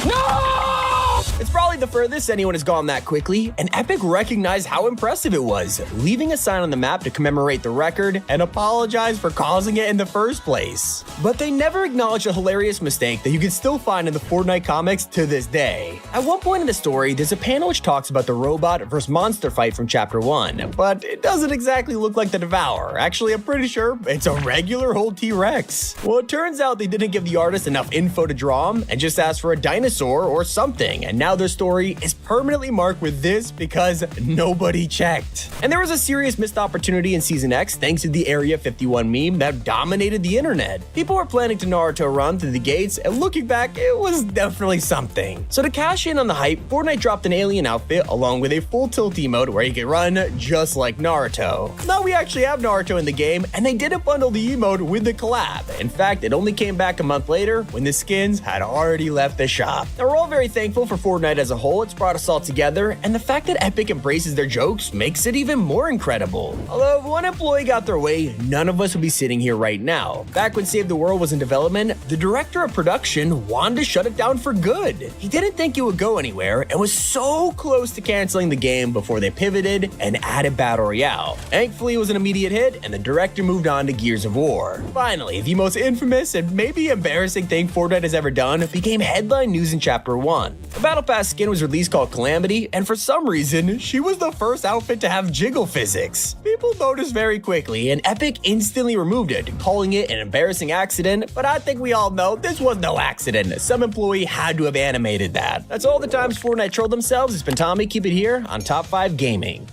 No!
It's probably the furthest anyone has gone that quickly, and Epic recognized how impressive it was, leaving a sign on the map to commemorate the record and apologize for causing it in the first place. But they never acknowledged a hilarious mistake that you can still find in the Fortnite comics to this day. At one point in the story, there's a panel which talks about the robot versus monster fight from Chapter 1, but it doesn't exactly look like the Devourer. Actually, I'm pretty sure it's a regular old T-Rex. Well, it turns out they didn't give the artist enough info to draw him and just asked for a dinosaur or something, and now their story is permanently marked with this because nobody checked. And there was a serious missed opportunity in Season X thanks to the Area 51 meme that dominated the internet. People were planning to Naruto run through the gates, and looking back, it was definitely something. So to cash in on the hype, Fortnite dropped an alien outfit along with a full tilt emote where he could run just like Naruto. Now we actually have Naruto in the game, and they didn't bundle the emote with the collab. In fact, it only came back a month later when the skins had already left the shop. Now we're all very thankful for Fortnite Fortnite as a whole, it's brought us all together, and the fact that Epic embraces their jokes makes it even more incredible. Although if one employee got their way, none of us would be sitting here right now. Back when Save the World was in development, the director of production wanted to shut it down for good. He didn't think it would go anywhere and was so close to canceling the game before they pivoted and added Battle Royale. Thankfully, it was an immediate hit, and the director moved on to Gears of War. Finally, the most infamous and maybe embarrassing thing Fortnite has ever done became headline news in Chapter 1. A Battle Pass skin was released called Calamity, and for some reason, she was the first outfit to have jiggle physics. People noticed very quickly, and Epic instantly removed it, calling it an embarrassing accident, but I think we all know this was no accident. Some employee had to have animated that. That's all the times Fortnite trolled themselves. It's been Tommy. Keep it here on Top 5 Gaming.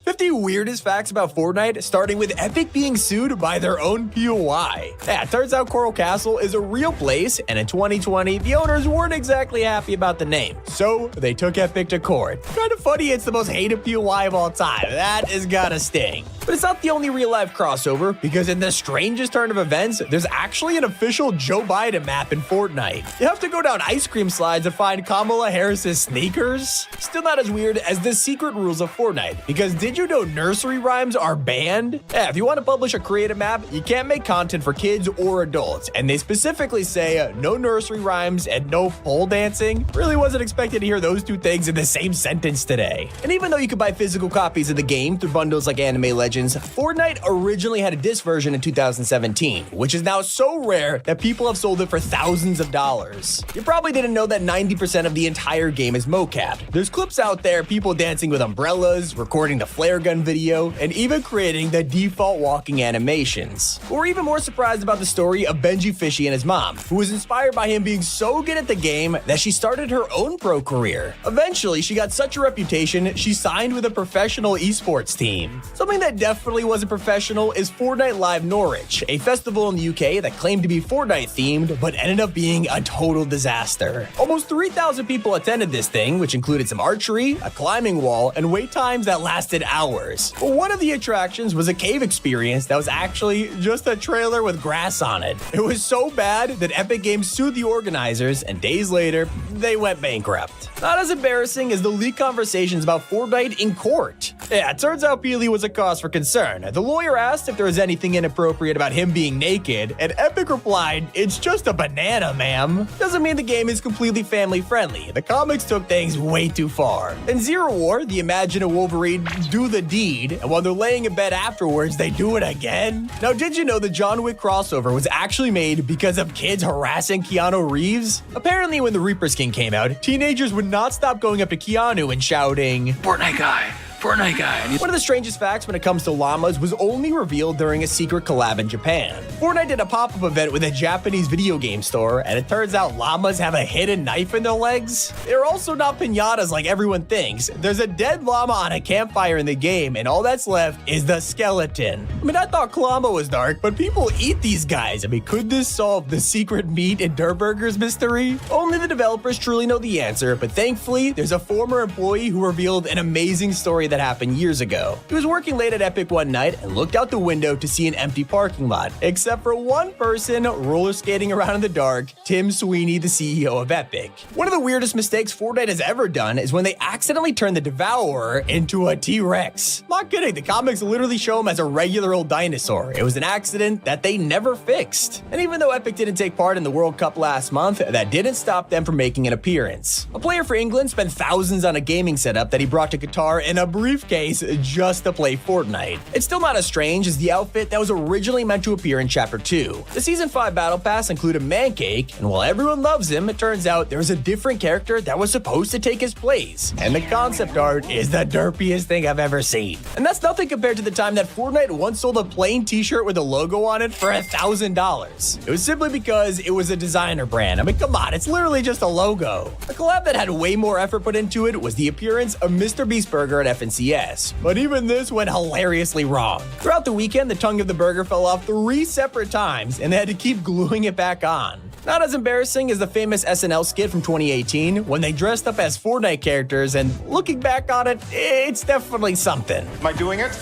50 weirdest facts about Fortnite, starting with Epic being sued by their own POI. Yeah, it turns out Coral Castle is a real place, and in 2020, the owners weren't exactly happy about the name, so they took Epic to court. Kind of funny, it's the most hated POI of all time. That is gotta sting. But it's not the only real-life crossover, because in the strangest turn of events, there's actually an official Joe Biden map in Fortnite. You have to go down ice cream slides to find Kamala Harris's sneakers. Still not as weird as the secret rules of Fortnite, because did you know nursery rhymes are banned? Yeah, if you want to publish a creative map, you can't make content for kids or adults, and they specifically say no nursery rhymes and no pole dancing. Really wasn't expecting to hear those two things in the same sentence today. And even though you could buy physical copies of the game through bundles like Anime Legends, Fortnite originally had a disc version in 2017, which is now so rare that people have sold it for thousands of dollars. You probably didn't know that 90% of the entire game is mocap. There's clips out there, people dancing with umbrellas, recording the flare gun video, and even creating the default walking animations. We're even more surprised about the story of Benji Fishy and his mom, who was inspired by him being so good at the game that she started her own pro career. Eventually, she got such a reputation, she signed with a professional esports team. Something that definitely wasn't professional is Fortnite Live Norwich, a festival in the UK that claimed to be Fortnite themed, but ended up being a total disaster. Almost 3,000 people attended this thing, which included some archery, a climbing wall, and wait times that lasted hours. But one of the attractions was a cave experience that was actually just a trailer with grass on it. It was so bad that Epic Games sued the organizers, and days later, they went bankrupt. Not as embarrassing as the leaked conversations about Fortnite in court. Yeah, it turns out Peely was a cause for concern. The lawyer asked if there was anything inappropriate about him being naked, and Epic replied, "It's just a banana, ma'am." Doesn't mean the game is completely family friendly. The comics took things way too far. In Zero War, the Imagine a Wolverine do the deed, and while they're laying in bed afterwards, they do it again. Now, did you know the John Wick crossover was actually made because of kids harassing Keanu Reeves? Apparently, when the Reaper's King came out, teenagers would not stop going up to Keanu and shouting, "Fortnite guy." Fortnite guy. One of the strangest facts when it comes to llamas was only revealed during a secret collab in Japan. Fortnite did a pop-up event with a Japanese video game store, and it turns out llamas have a hidden knife in their legs. They're also not piñatas like everyone thinks. There's a dead llama on a campfire in the game, and all that's left is the skeleton. I mean, I thought Kalama was dark, but people eat these guys. I mean, could this solve the secret meat in Dirt Burgers mystery? Only the developers truly know the answer, but thankfully, there's a former employee who revealed an amazing story that happened years ago. He was working late at Epic one night and looked out the window to see an empty parking lot, except for one person roller skating around in the dark, Tim Sweeney, the CEO of Epic. One of the weirdest mistakes Fortnite has ever done is when they accidentally turned the Devourer into a T-Rex. Not kidding, the comics literally show him as a regular old dinosaur. It was an accident that they never fixed. And even though Epic didn't take part in the World Cup last month, that didn't stop them from making an appearance. A player for England spent thousands on a gaming setup that he brought to Qatar in a briefcase just to play Fortnite. It's still not as strange as the outfit that was originally meant to appear in Chapter 2. The Season 5 Battle Pass included Mancake, and while everyone loves him, it turns out there's a different character that was supposed to take his place. And the concept art is the derpiest thing I've ever seen. And that's nothing compared to the time that Fortnite once sold a plain t-shirt with a logo on it for $1,000. It was simply because it was a designer brand. I mean, come on, it's literally just a logo. A collab that had way more effort put into it was the appearance of Mr. Beast Burger at FNCS. But even this went hilariously wrong. Throughout the weekend, the tongue of the burger fell off 3 separate times, and they had to keep gluing it back on. Not as embarrassing as the famous SNL skit from 2018 when they dressed up as Fortnite characters, and looking back on it, it's definitely something.
Am I doing it?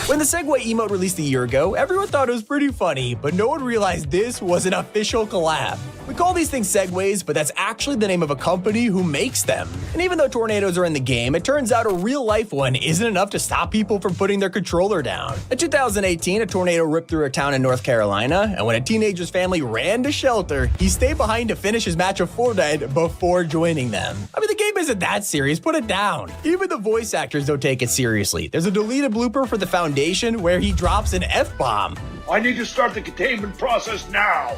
When the Segway emote released a year ago, everyone thought it was pretty funny, but no one realized this was an official collab. We call these things Segways, but that's actually the name of a company who makes them. And even though tornadoes are in the game, it turns out a real-life one isn't enough to stop people from putting their controller down. In 2018, a tornado ripped through a town in North Carolina, and when a teenager's family ran to shelter, he stayed behind to finish his match of Fortnite before joining them. I mean, the game isn't that serious, put it down. Even the voice actors don't take it seriously. There's a deleted blooper for the Foundation where he drops an F-bomb.
I need to start the containment process now.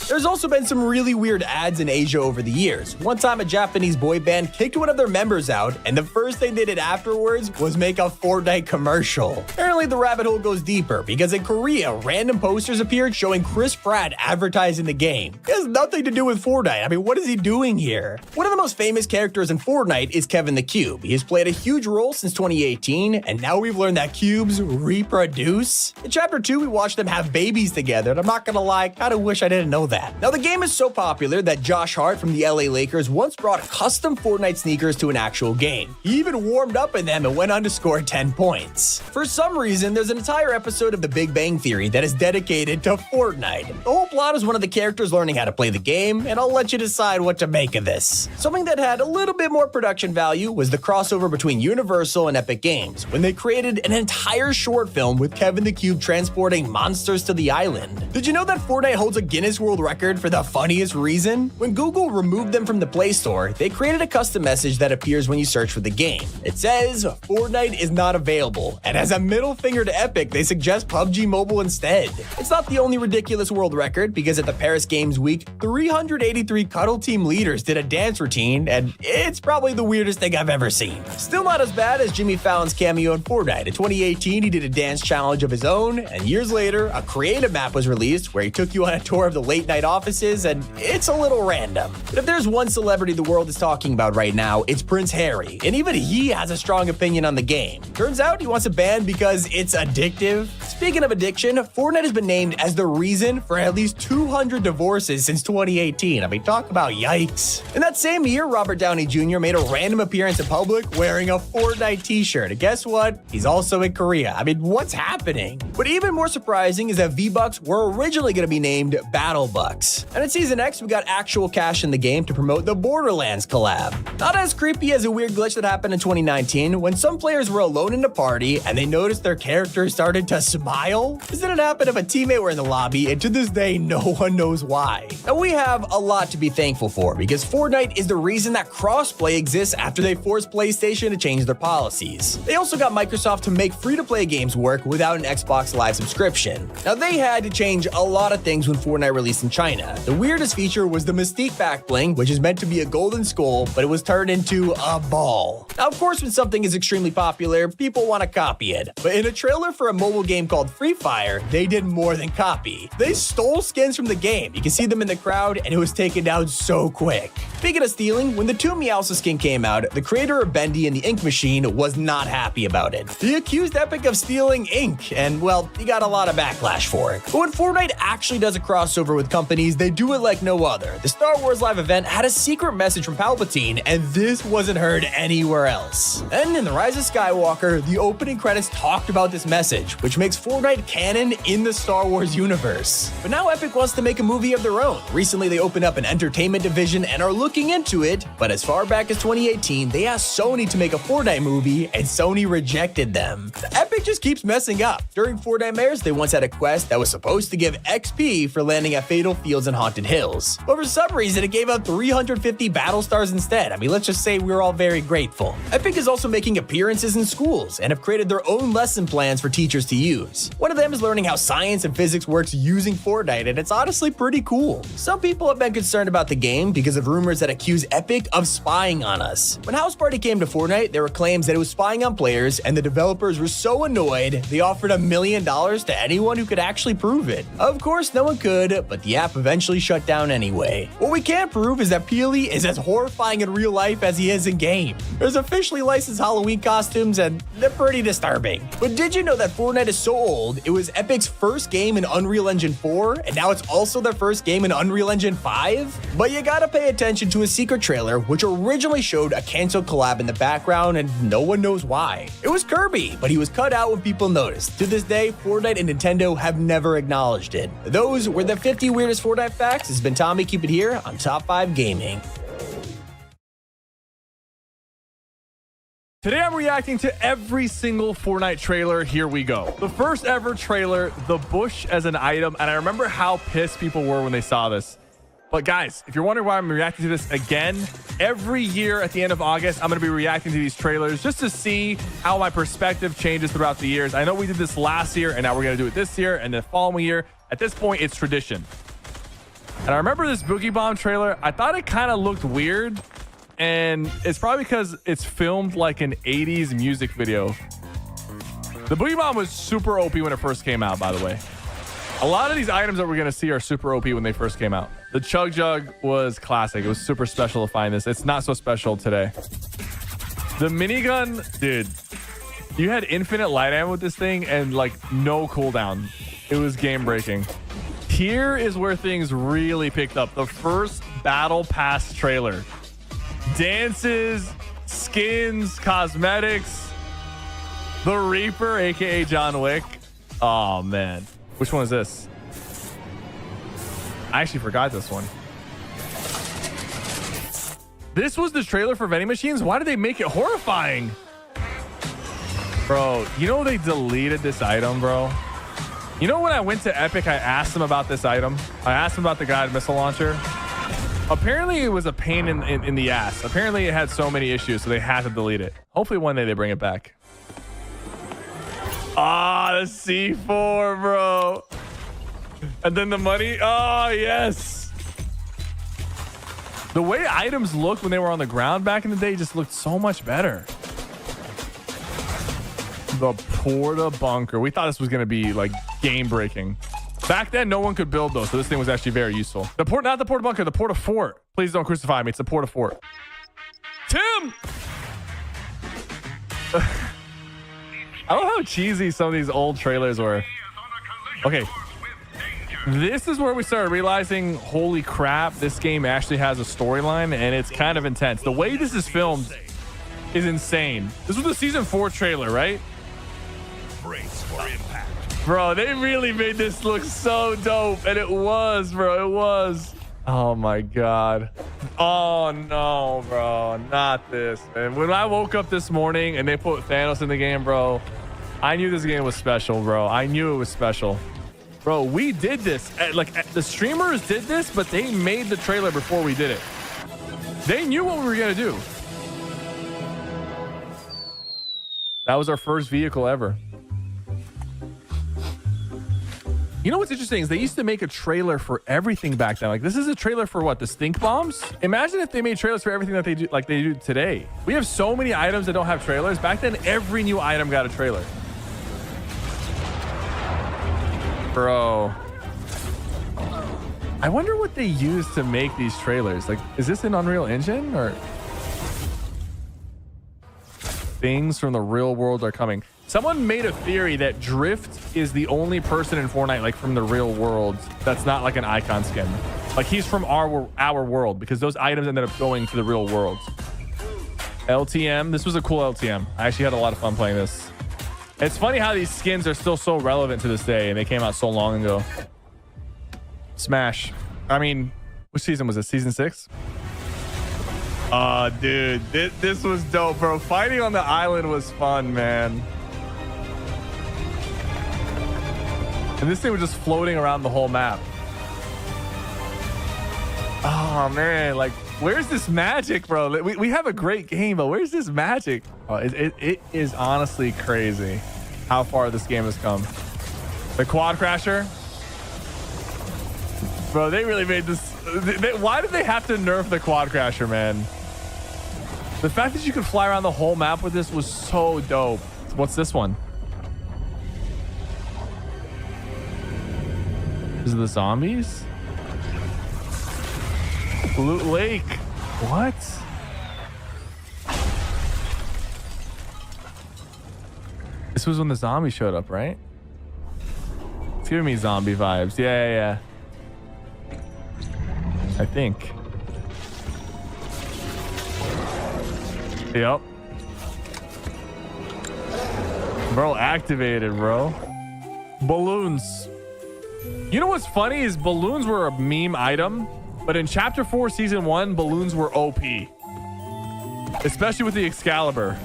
There's also been some really weird ads in Asia over the years. One time a Japanese boy band kicked one of their members out, and the first thing they did afterwards was make a Fortnite commercial. Apparently the rabbit hole goes deeper, because in Korea, random posters appeared showing Chris Pratt advertising the game. It has nothing to do with Fortnite. I mean, what is he doing here? One of the most famous characters in Fortnite is Kevin the Cube. He has played a huge role since 2018, and now we've learned that cubes reproduce. In Chapter 2, we watched them have babies together, and I'm not gonna lie, I kinda wish I didn't know that. Now, the game is so popular that Josh Hart from the LA Lakers once brought custom Fortnite sneakers to an actual game. He even warmed up in them and went on to score 10 points. For some reason, there's an entire episode of The Big Bang Theory that is dedicated to Fortnite. The whole plot is one of the characters learning how to play the game, and I'll let you decide what to make of this. Something that had a little bit more production value was the crossover between Universal and Epic Games, when they created an entire short film with Kevin the Cube transporting monsters to the island. Did you know that Fortnite holds a Guinness World Record for the funniest reason? When Google removed them from the Play Store, they created a custom message that appears when you search for the game. It says, "Fortnite is not available," and as a middle finger to Epic, they suggest PUBG Mobile instead. It's not the only ridiculous world record, because at the Paris Games Week, 383 Cuddle Team leaders did a dance routine, and it's probably the weirdest thing I've ever seen. Still not as bad as Jimmy Fallon's cameo in Fortnite. In 2018, he did a dance challenge of his own, and years later, a creative map was released where he took you on a tour of the late night offices, and it's a little random. But if there's one celebrity the world is talking about right now, it's Prince Harry, and even he has a strong opinion on the game. Turns out he wants a ban because it's addictive. Speaking of addiction, Fortnite has been named as the reason for at least 200 divorces since 2018. I mean, talk about yikes. In that same year, Robert Downey Jr. made a random appearance in public wearing a Fortnite t-shirt, and guess what? He's also in Korea. I mean, what's happening? But even more surprising is that V-Bucks were originally going to be named Battle Bucks. And in Season X, we got actual cash in the game to promote the Borderlands collab. Not as creepy as a weird glitch that happened in 2019 when some players were alone in a party and they noticed their character started to smile. This didn't happen if a teammate were in the lobby, and to this day, no one knows why. Now, we have a lot to be thankful for, because Fortnite is the reason that crossplay exists after they forced PlayStation to change their policies. They also got Microsoft to make free-to-play games work without an Xbox Live subscription. Now, they had to change a lot of things when Fortnite released in China. The weirdest feature was the Mystique back bling, which is meant to be a golden skull, but it was turned into a ball. Now, of course, when something is extremely popular, people want to copy it. But in a trailer for a mobile game called Free Fire, they did more than copy. They stole skins from the game. You can see them in the crowd, and it was taken down so quick. Speaking of stealing, when the 2 Meowsa skin came out, the creator of Bendy and the Ink Machine was not happy about it. He accused Epic of stealing ink, and well, he got a lot of backlash for it. But when Fortnite actually does a crossover with companies, they do it like no other. The Star Wars Live event had a secret message from Palpatine, and this wasn't heard anywhere else. And in The Rise of Skywalker, the opening credits talked about this message, which makes Fortnite canon in the Star Wars universe. But now Epic wants to make a movie of their own. Recently, they opened up an entertainment division and are looking into it, but as far back as 2018, they asked Sony to make a Fortnite movie, and Sony rejected them. Epic just keeps messing up. During Fortnitemares, they once had a quest that was supposed to give XP for landing at Fatal Fields and Haunted Hills. But for some reason, it gave out 350 battle stars instead. I mean, let's just say we were all very grateful. Epic is also making appearances in schools and have created their own lesson plans for teachers to use. One of them is learning how science and physics works using Fortnite, and it's honestly pretty cool. Some people have been concerned about the game because of rumors that accuse Epic of spying on us. When House Party came to Fortnite, there were claims that it was spying on players, and the developers were so annoyed, they offered $1 million to anyone who could actually prove it. Of course, no one could, but the the app eventually shut down anyway. What we can't prove is that Peely is as horrifying in real life as he is in game. There's officially licensed Halloween costumes and they're pretty disturbing. But did you know that Fortnite is so old, it was Epic's first game in Unreal Engine 4, and now it's also their first game in Unreal Engine 5? But you gotta pay attention to a secret trailer, which originally showed a canceled collab in the background and no one knows why. It was Kirby, but he was cut out when people noticed. To this day, Fortnite and Nintendo have never acknowledged it. Those were the 50 weirdest Fortnite facts. It's been Tommy. Keep it here on Top 5 Gaming.
Today I'm reacting to every single Fortnite trailer. Here we go. The first ever trailer, the bush as an item, and I remember how pissed people were when they saw this. But guys, if you're wondering why I'm reacting to this again, every year at the end of August, I'm going to be reacting to these trailers just to see how my perspective changes throughout the years. I know we did this last year, and now we're going to do it this year and the following year. At this point, it's tradition. And I remember this Boogie Bomb trailer. I thought it kind of looked weird, and it's probably because it's filmed like an 80s music video. The Boogie Bomb was super OP when it first came out, by the way. A lot of these items that we're going to see are super OP when they first came out. The Chug Jug was classic. It was super special to find this. It's not so special today. The minigun, dude, you had infinite light ammo with this thing and like no cooldown. It was game breaking. Here is where things really picked up. The first Battle Pass trailer. Dances, skins, cosmetics. The Reaper, aka John Wick. Oh man. Which one is this? I actually forgot this one. This was the trailer for vending machines? Why did they make it horrifying? Bro, you know they deleted this item, bro? You know when I went to Epic, I asked them about this item. I asked them about the guided missile launcher. Apparently it was a pain in the ass. Apparently it had so many issues, so they had to delete it. Hopefully one day they bring it back. Ah, the C4, bro. And then the money. Oh, yes. The way items looked when they were on the ground back in the day just looked so much better. The Porta Bunker. We thought this was going to be like game breaking. Back then, no one could build those, so this thing was actually very useful. The port, not the Porta Bunker, the Porta Fort. Please don't crucify me. It's the Porta Fort. Tim! I love how cheesy some of these old trailers were. Okay. This is where we started realizing, holy crap, this game actually has a storyline and it's kind of intense. The way this is filmed is insane. This was the season 4 trailer, right?
Brace for impact.
Bro, they really made this look so dope. And it was, bro. It was. Oh my God. Oh no, bro. Not this. And when I woke up this morning and they put Thanos in the game, bro, I knew this game was special, bro. I knew it was special. Bro, we did this. The streamers did this, but they made the trailer before we did it. They knew what we were going to do. That was our first vehicle ever. You know what's interesting is they used to make a trailer for everything back then. Like this is a trailer for what? The stink bombs? Imagine if they made trailers for everything that they do, like they do today. We have so many items that don't have trailers. Back then, every new item got a trailer. Bro. I wonder what they use to make these trailers. Like, is this an Unreal Engine or? Things from the real world are coming. Someone made a theory that Drift is the only person in Fortnite, like from the real world, that's not like an icon skin. Like he's from our world because those items ended up going to the real world. LTM. This was a cool LTM. I actually had a lot of fun playing this. It's funny how these skins are still so relevant to this day and they came out so long ago. Smash. I mean, which season was it? Season 6? Dude, this was dope, bro. Fighting on the island was fun, man. And this thing was just floating around the whole map. Oh, man. Like, where's this magic, bro? We have a great game, but where's this magic? Oh, it is honestly crazy how far this game has come. The Quad Crasher. Bro, they really made this. Why did they have to nerf the Quad Crasher, man? The fact that you could fly around the whole map with this was so dope. What's this one? Is it the zombies? Loot Lake. What? This was when the zombie showed up, right? It's giving me zombie vibes. Yeah. I think. Yep. Bro, activated, bro. Balloons. You know what's funny is balloons were a meme item, but in Chapter 4, Season 1, balloons were OP. Especially with the Excalibur.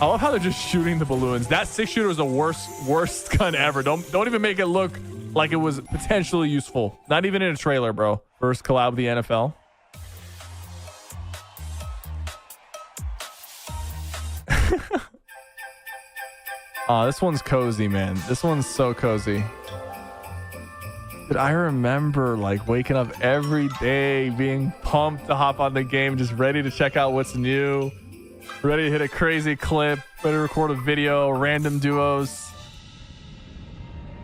I love how they're just shooting the balloons. That 6-shooter was the worst gun ever. Don't even make it look like it was potentially useful. Not even in a trailer, bro. First collab with the NFL. Oh, this one's cozy, man. This one's so cozy. But I remember like waking up every day being pumped to hop on the game, just ready to check out what's new, ready to hit a crazy clip, ready to record a video, random duos.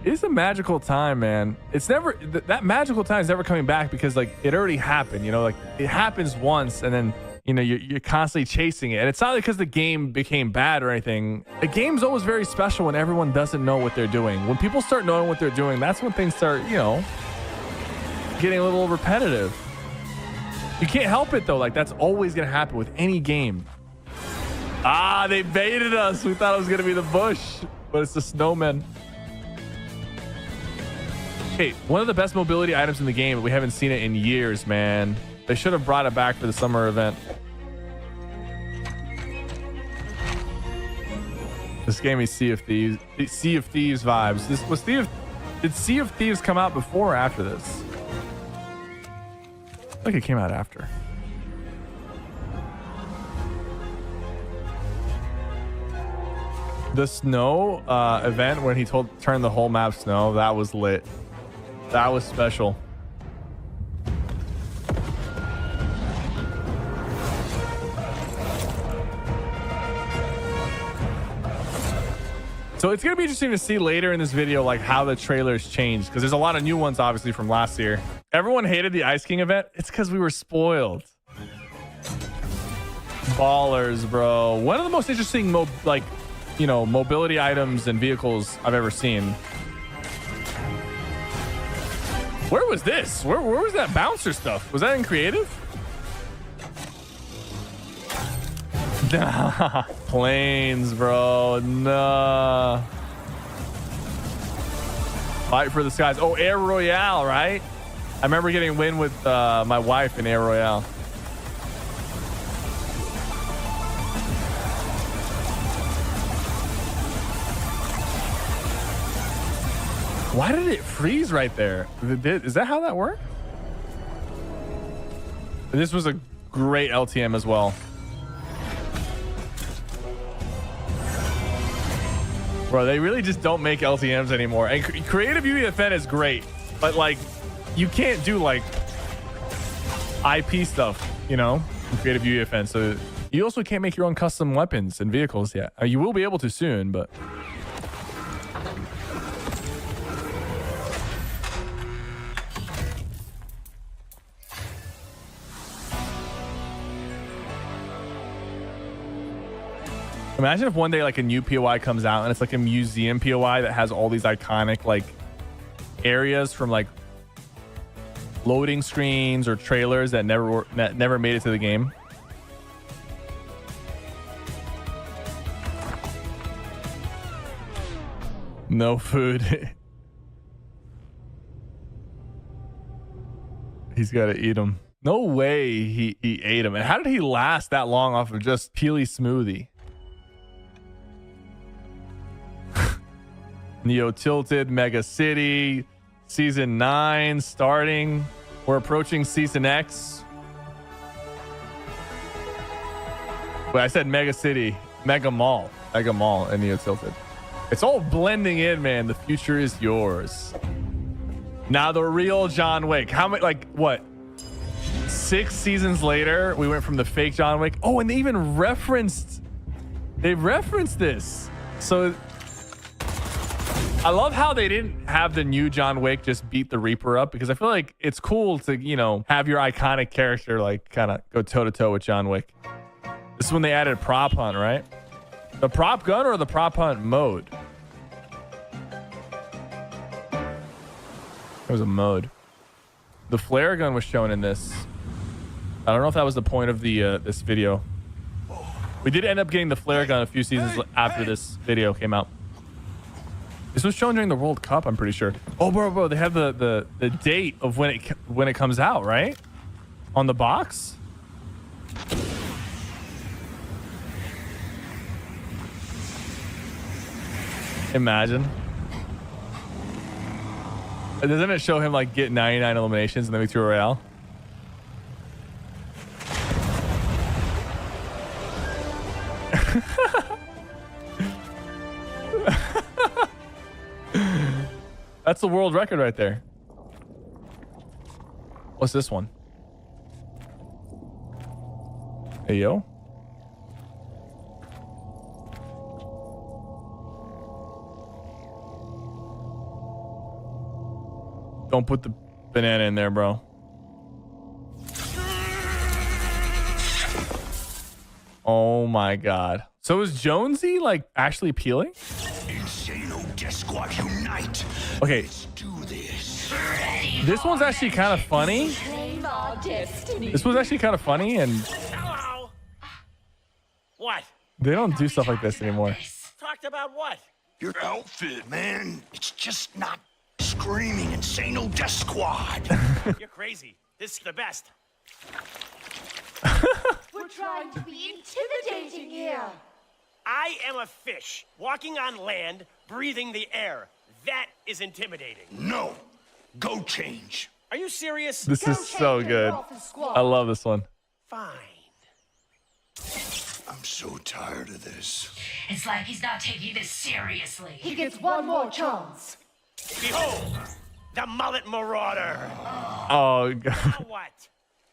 It's a magical time, man. It's never that magical time is never coming back because like it already happened, you know, like it happens once and then you know, you're constantly chasing it. And it's not because the game became bad or anything. The game's always very special when everyone doesn't know what they're doing. When people start knowing what they're doing, that's when things start, you know, getting a little repetitive. You can't help it though. Like that's always going to happen with any game. Ah, they baited us. We thought it was going to be the bush, but it's the snowman. Hey, one of the best mobility items in the game, but we haven't seen it in years, man. They should have brought it back for the summer event. This gave me Sea of Thieves vibes. Did Sea of Thieves come out before or after this? I think it came out after. The snow event when he turned the whole map snow, that was lit. That was special. So it's going to be interesting to see later in this video like how the trailers changed because there's a lot of new ones obviously from last year. Everyone hated the Ice King event. It's because we were spoiled. Ballers, bro. One of the most interesting mobility items and vehicles I've ever seen. Where was this? Where was that bouncer stuff? Was that in creative? Nah. Planes, bro. Nah. Fight for the skies. Oh, Air Royale, right? I remember getting a win with my wife in Air Royale. Why did it freeze right there? Is that how that worked? This was a great LTM as well. Bro, they really just don't make LTMs anymore. And creative UEFN is great, but like you can't do like IP stuff, you know, in creative UEFN. So you also can't make your own custom weapons and vehicles yet. You will be able to soon, but imagine if one day like a new POI comes out and it's like a museum POI that has all these iconic like areas from like loading screens or trailers that never made it to the game. No food. He's got to eat them. No way he ate them. And how did he last that long off of just Peely smoothie? Neo Tilted, Mega City, Season 9 starting. We're approaching Season X. Wait, I said Mega City, Mega Mall and Neo Tilted. It's all blending in, man. The future is yours. Now the real John Wick. How many, like what? 6 seasons later, we went from the fake John Wick. Oh, and they referenced this. So I love how they didn't have the new John Wick just beat the Reaper up, because I feel like it's cool to, you know, have your iconic character like kind of go toe to toe with John Wick. This is when they added prop hunt, right? The prop gun or the prop hunt mode? It was a mode. The flare gun was shown in this. I don't know if that was the point of the this video. We did end up getting the flare gun a few seasons after this video came out. This was shown during the World Cup, I'm pretty sure. Oh, bro, they have the date of when it comes out, right? On the box. Imagine. Doesn't it show him like get 99 eliminations in the Victory Royale? That's the world record right there. What's this one? Hey, yo. Don't put the banana in there, bro. Oh my God. So is Jonesy like actually peeling? Okay. This one's actually kind of funny. This was actually kind of funny, and
Hello. What?
they don't do stuff like this anymore.
Talked about what?
Your outfit, man. It's just not screaming Insano Death Squad.
You're crazy. This is the best.
We're trying to be intimidating here.
I am a fish walking on land, breathing the air. That is intimidating.
No. Go change.
Are you serious?
This is so good. I love this one.
Fine.
I'm so tired of this.
It's like he's not taking this seriously. He gets one more chance.
Behold, the mullet marauder.
Oh God.
Now what?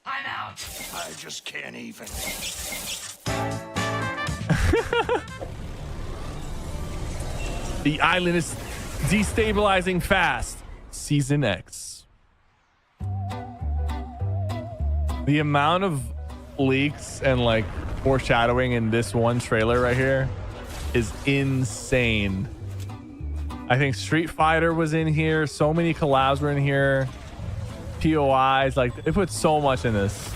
I'm out.
I just can't even.
The island is destabilizing fast. Season X. The amount of leaks and like foreshadowing in this one trailer right here is insane. I think Street Fighter was in here. So many collabs were in here. POIs, like they put so much in this.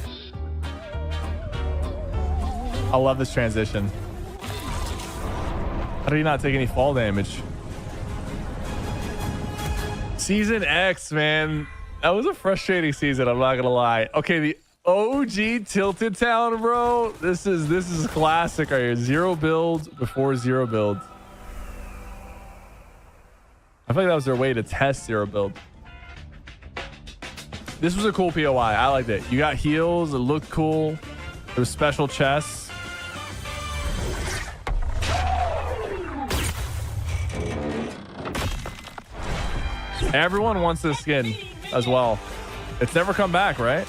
I love this transition. How do you not take any fall damage? Season X, man. That was a frustrating season, I'm not gonna lie. Okay, the OG Tilted Town, bro. This is classic right here. 0 builds before 0 builds. I feel like that was their way to test 0 build. This was a cool POI. I liked it. You got heals. It looked cool. There was special chests. Everyone wants this skin as well. It's never come back, right?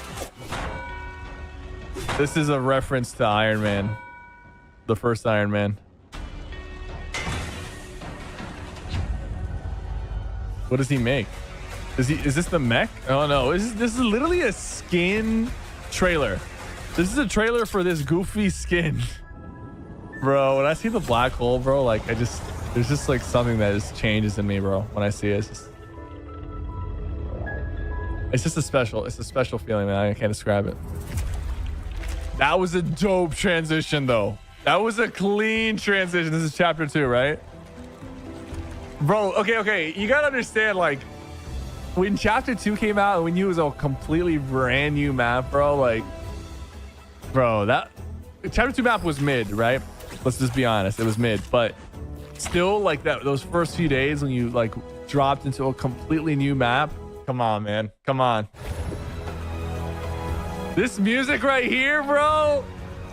This is a reference to Iron Man. The first Iron Man. What does he make? Is this the mech? Oh no, this is literally a skin trailer. This is a trailer for this goofy skin. Bro, when I see the black hole, bro, like there's just like something that just changes in me, bro. When I see it, it's just a special feeling, man. I can't describe it. That was a dope transition though. That was a clean transition. This is chapter 2, right? Bro, okay. You gotta understand, like, when chapter 2 came out and we knew it was a completely brand new map, bro, like, bro, that chapter 2 map was mid, right? Let's just be honest, it was mid, but still, like, those first few days when you like dropped into a completely new map, come on, man, come on. This music right here, bro,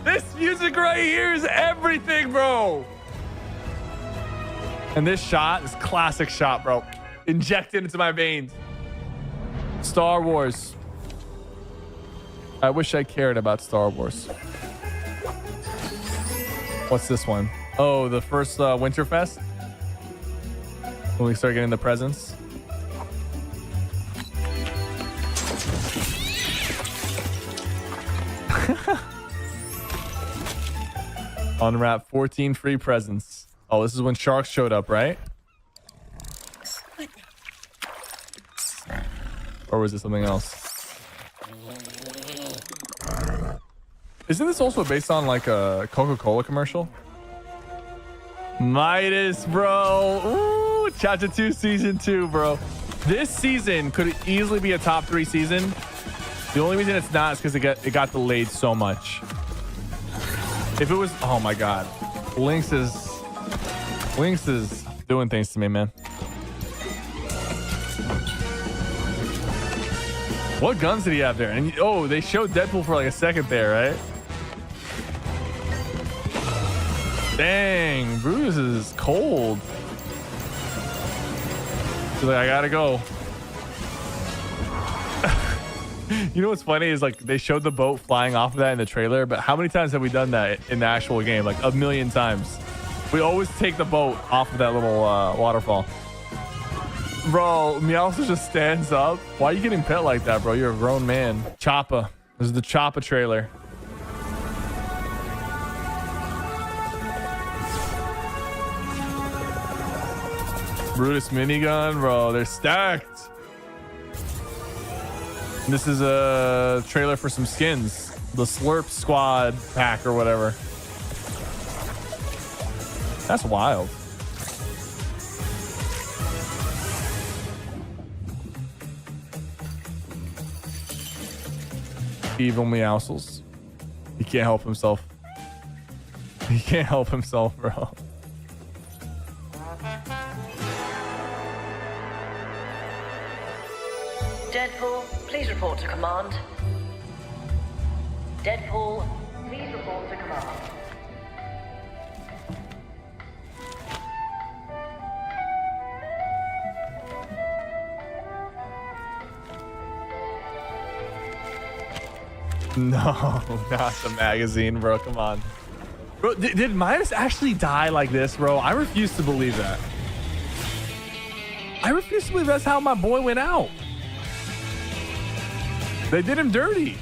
this music right here is everything, bro. And this shot is classic shot, bro. Injected into my veins. Star Wars. I wish I cared about Star Wars. What's this one? Oh, the first Winterfest. When we start getting the presents. Unwrap 14 free presents. Oh, this is when sharks showed up, right? Or was it something else? Isn't this also based on like a Coca-Cola commercial? Midas, bro. Ooh, Cha-Cha 2 season 2, bro. This season could easily be a top 3 season. The only reason it's not is because it got delayed so much. If it was, oh my god, Lynx is doing things to me, man. What guns did he have there? And oh, they showed Deadpool for like a second there, right? Dang, Bruce is cold. He's like, I gotta go. You know what's funny is like they showed the boat flying off of that in the trailer, but how many times have we done that in the actual game? Like a million times. We always take the boat off of that little waterfall. Bro, Meowster just stands up. Why are you getting pet like that, bro? You're a grown man. Choppa. This is the Choppa trailer. Brutus minigun, bro. They're stacked. This is a trailer for some skins. The Slurp Squad pack or whatever. That's wild. Evil Meowscles. He can't help himself. He can't help himself, bro.
Deadpool, please report to command. Deadpool, please report to command.
No, not the magazine, bro. Come on. Bro, did Midas actually die like this, bro? I refuse to believe that. I refuse to believe that's how my boy went out. They did him dirty.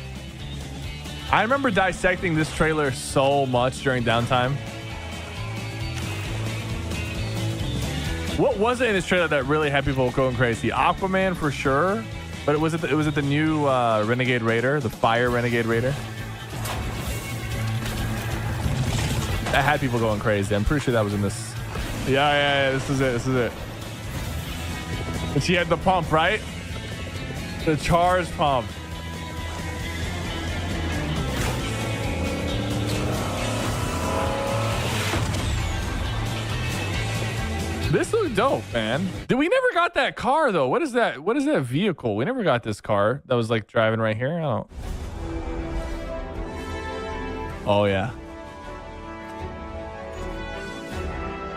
I remember dissecting this trailer so much during downtime. What was it in this trailer that really had people going crazy? Aquaman for sure, but it was the new Renegade Raider, the Fire Renegade Raider. That had people going crazy. I'm pretty sure that was in this. Yeah. This is it. And she had the pump, right? The charge pump. This looks dope, man. We never got that car though. What is that? What is that vehicle? We never got this car that was like driving right here. Oh yeah.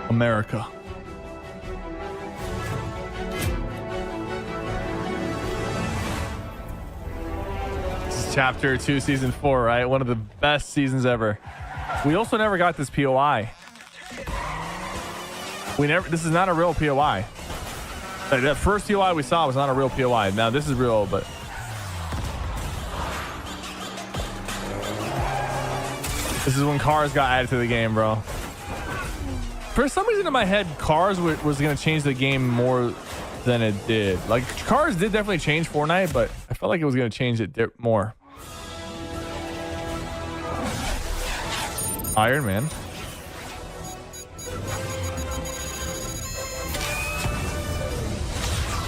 America. This is chapter 2, season 4, right? One of the best seasons ever. We also never got this POI. This is not a real POI. Like that first POI we saw was not a real POI. Now this is real, but this is when cars got added to the game, bro. For some reason in my head, cars was going to change the game more than it did. Like cars did definitely change Fortnite, but I felt like it was going to change it more. Iron Man.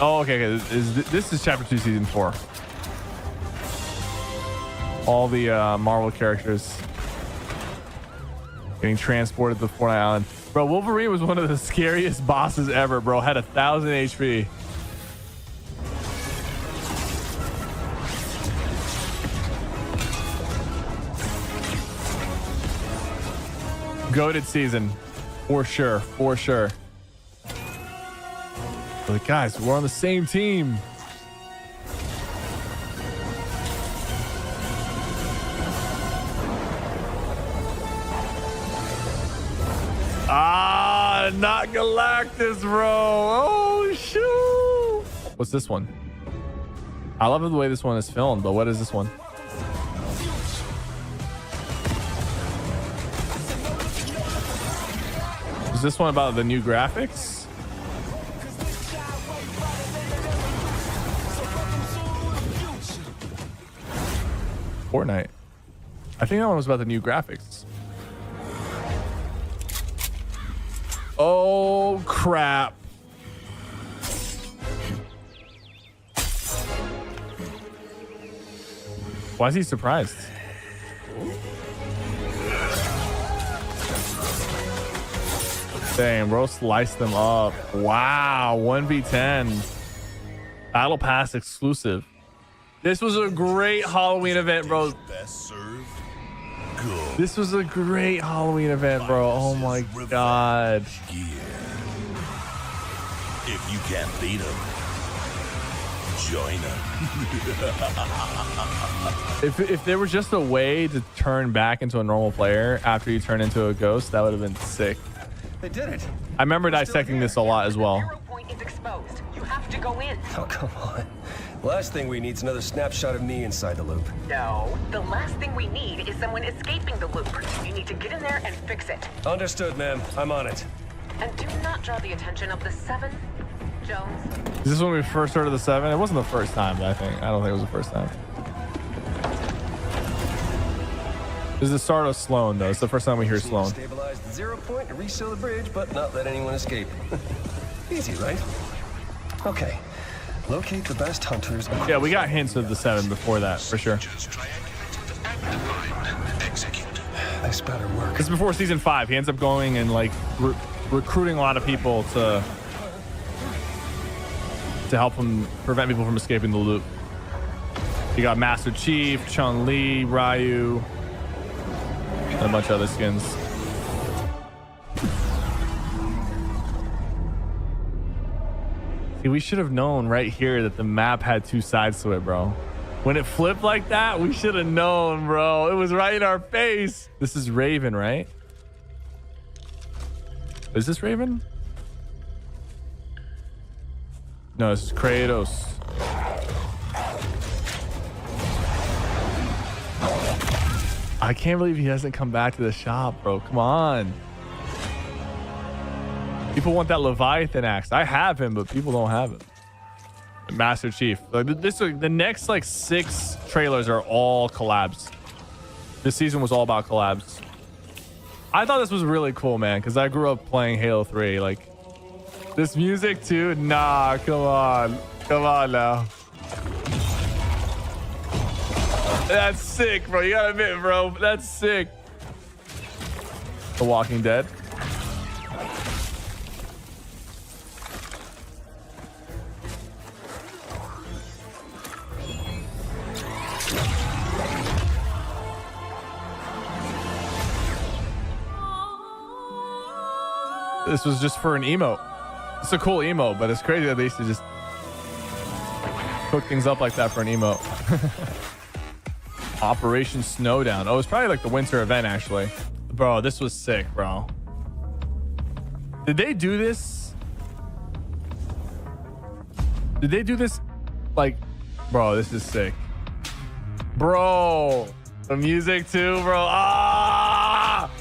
Oh, okay. This is chapter 2, season 4. All the Marvel characters getting transported to Fortnite Island. Bro, Wolverine was one of the scariest bosses ever, bro. Had 1,000 HP. Goated season. For sure. Like, guys, we're on the same team. not Galactus, bro. Oh, shoot. What's this one? I love the way this one is filmed, but what is this one? Is this one about the new graphics? Fortnite. I think that one was about the new graphics. Oh, crap. Why is he surprised? Dang, bro, sliced them up. Wow, 1v10. Battle Pass exclusive. This was a great Halloween event, bro. This was a great Halloween event, bro. Oh my God.
If you can't beat them, join them.
If there was just a way to turn back into a normal player after you turn into a ghost, that would have been sick.
They did it.
I remember dissecting this a lot as well.
Point is exposed. You have to go in. Oh, come on. Last thing we need is another snapshot of me inside the loop.
No, the last thing we need is someone escaping the loop. You need to get in there and fix it.
Understood, ma'am. I'm on it.
And do not draw the attention of the 7, Jones.
Is this when we first started the 7? It wasn't the first time, I think. I don't think it was the first time. This is the start of Sloan, though. It's the first time we hear Sloan.
Stabilize the 0 point and reseal the bridge, but not let anyone escape. Easy, right? Okay. Locate the best hunters.
Yeah, we got hints of the 7 before that, for sure.
This better work.
This is before season 5. He ends up going and like recruiting a lot of people to help him prevent people from escaping the loop. You got Master Chief, Chun-Li, Ryu, and a bunch of other skins. See, we should have known right here that the map had 2 sides to it, bro. When it flipped like that, we should have known, bro. It was right in our face. This is Raven, right? Is this Raven? No, this is Kratos. I can't believe he hasn't come back to the shop, bro. Come on. People want that Leviathan axe. I have him, but people don't have him. Master Chief. Like the next like 6 trailers are all collabs. This season was all about collabs. I thought this was really cool, man, because I grew up playing Halo 3. Like this music too. Nah, come on. Come on now. That's sick, bro. You gotta admit, bro. That's sick. The Walking Dead. This was just for an emote. It's a cool emote, but it's crazy that they used to just cook things up like that for an emote. Operation Snowdown. Oh, it's probably like the winter event, actually. Bro, this was sick, bro. Did they do this? Did they do this? Like, bro, this is sick. Bro, the music too, bro. Ah!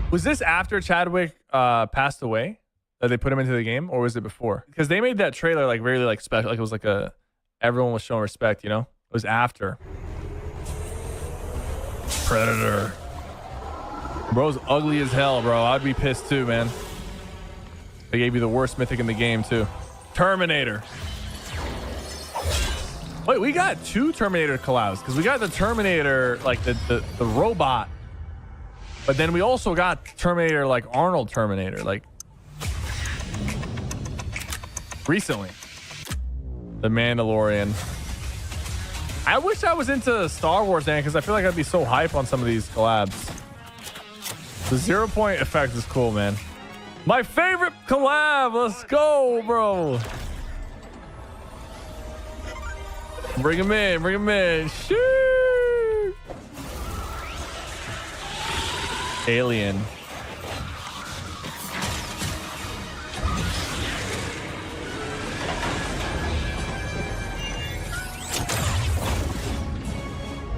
Was this after Chadwick passed away that they put him into the game, or was it before? Because they made that trailer like really like special, like it was like a everyone was showing respect, you know? It was after. Predator. Bro's ugly as hell, bro. I'd be pissed too, man. They gave you the worst mythic in the game too. Terminator. Wait, we got 2 Terminator collabs because we got the Terminator, like the robot. But then we also got Terminator, like Arnold Terminator, like recently. The Mandalorian. I wish I was into Star Wars, man, because I feel like I'd be so hype on some of these collabs. The 0 point effect is cool, man. My favorite collab. Let's go, bro. Bring him in. Bring him in. Shoot. Alien.